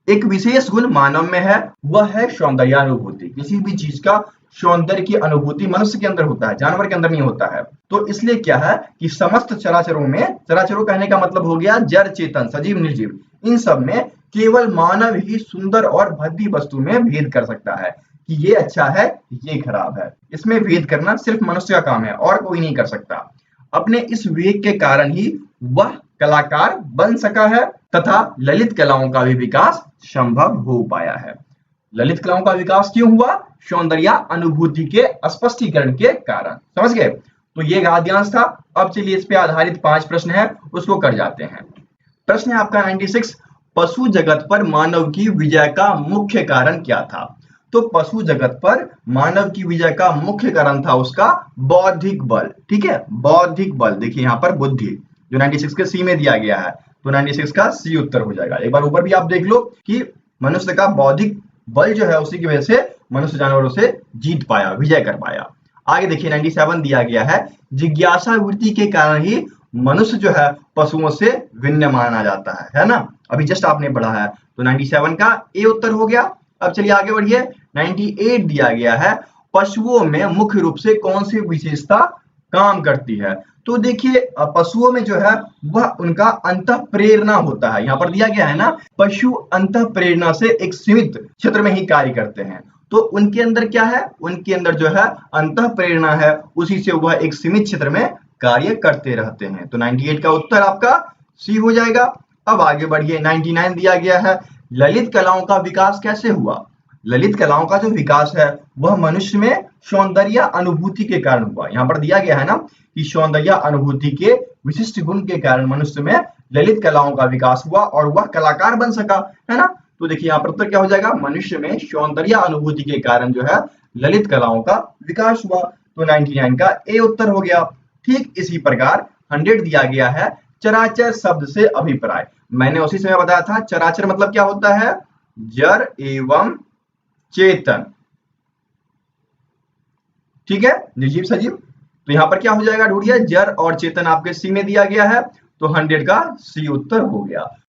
एक विशेष गुण मानव में है, वह है सौंदर्यानुभूति। किसी भी चीज का सौंदर्य की अनुभूति मनुष्य के अंदर होता है, जानवर के अंदर नहीं होता है। तो इसलिए क्या है कि समस्त चराचरों में, चराचरों कहने का मतलब हो गया जड़ चेतन, सजीव निर्जीव, इन सब में केवल मानव ही सुंदर और भद्दी वस्तु में भेद कर सकता है कि ये अच्छा है, ये खराब है। इसमें भेद करना सिर्फ मनुष्य का काम है और कोई नहीं कर सकता। अपने इस विवेक के कारण ही वह कलाकार बन सका है तथा ललित कलाओं का भी विकास संभव हो पाया है। ललित कलाओं का विकास क्यों हुआ? सौंदर्य अनुभूति के स्पष्टीकरण के कारण। समझ गए? तो ये गद्यांश था। अब चलिए इस पे आधारित 5 प्रश्न है, उसको कर जाते हैं। प्रश्न है आपका 96, पशु जगत पर मानव की विजय का मुख्य कारण क्या था? तो पशु जगत पर मानव की विजय का मुख्य कारण था उसका बौद्धिक बल। ठीक है, बौद्धिक बल। देखिए यहाँ पर बुद्धि जो 96 के सी में दिया गया है, तो 96 का सी उत्तर हो जाएगा। एक बार ऊपर भी आप देख लो कि मनुष्य का बौद्धिक बल जो है उसी की वजह से मनुष्य जानवरों से जीत पाया, विजय कर पाया। आगे देखिए 97 दिया गया है, जिज्ञासा वृत्ति के कारण ही मनुष्य जो है पशुओं से भिन्न माना जाता है ना? अभी जस्ट आपने पढ़ा है, तो 97 का ए उत्तर हो गया। अब चलिए आगे बढ़िए। 98 दिया गया है, पशुओं में मुख्य रूप से कौन सी विशेषता काम करती है? तो देखिए पशुओं में जो है वह उनका अंतः प्रेरणा होता है। यहाँ पर दिया गया है ना, पशु अंतः प्रेरणा से एक सीमित क्षेत्र में ही कार्य करते हैं। तो उनके अंदर क्या है? उनके अंदर जो है अंतः प्रेरणा है, उसी से वह एक सीमित क्षेत्र में कार्य करते रहते हैं। तो 98 का उत्तर आपका सी हो जाएगा। अब आगे बढ़िए। 99 दिया गया है, ललित कलाओं का विकास कैसे हुआ? ललित कलाओं का जो विकास है वह मनुष्य में सौंदर्य अनुभूति के कारण हुआ। यहाँ पर दिया गया है ना कि सौंदर्य अनुभूति के विशिष्ट गुण के कारण मनुष्य में ललित कलाओं का विकास हुआ और वह कलाकार बन सका, है ना? तो देखिए यहाँ पर उत्तर क्या हो जाएगा? मनुष्य में सौंदर्य अनुभूति के कारण जो है ललित कलाओं का विकास हुआ। तो 99 का ए उत्तर हो गया। ठीक इसी प्रकार 100 दिया गया है, चराचर शब्द से अभिप्राय। मैंने उसी समय बताया था चराचर मतलब क्या होता है? जड़ एवं चेतन। ठीक है, निर्जीव सजीव। तो यहाँ पर क्या हो जाएगा? ढूंढिए, जड़ और चेतन आपके सी में दिया गया है, तो 100 का सी उत्तर हो गया।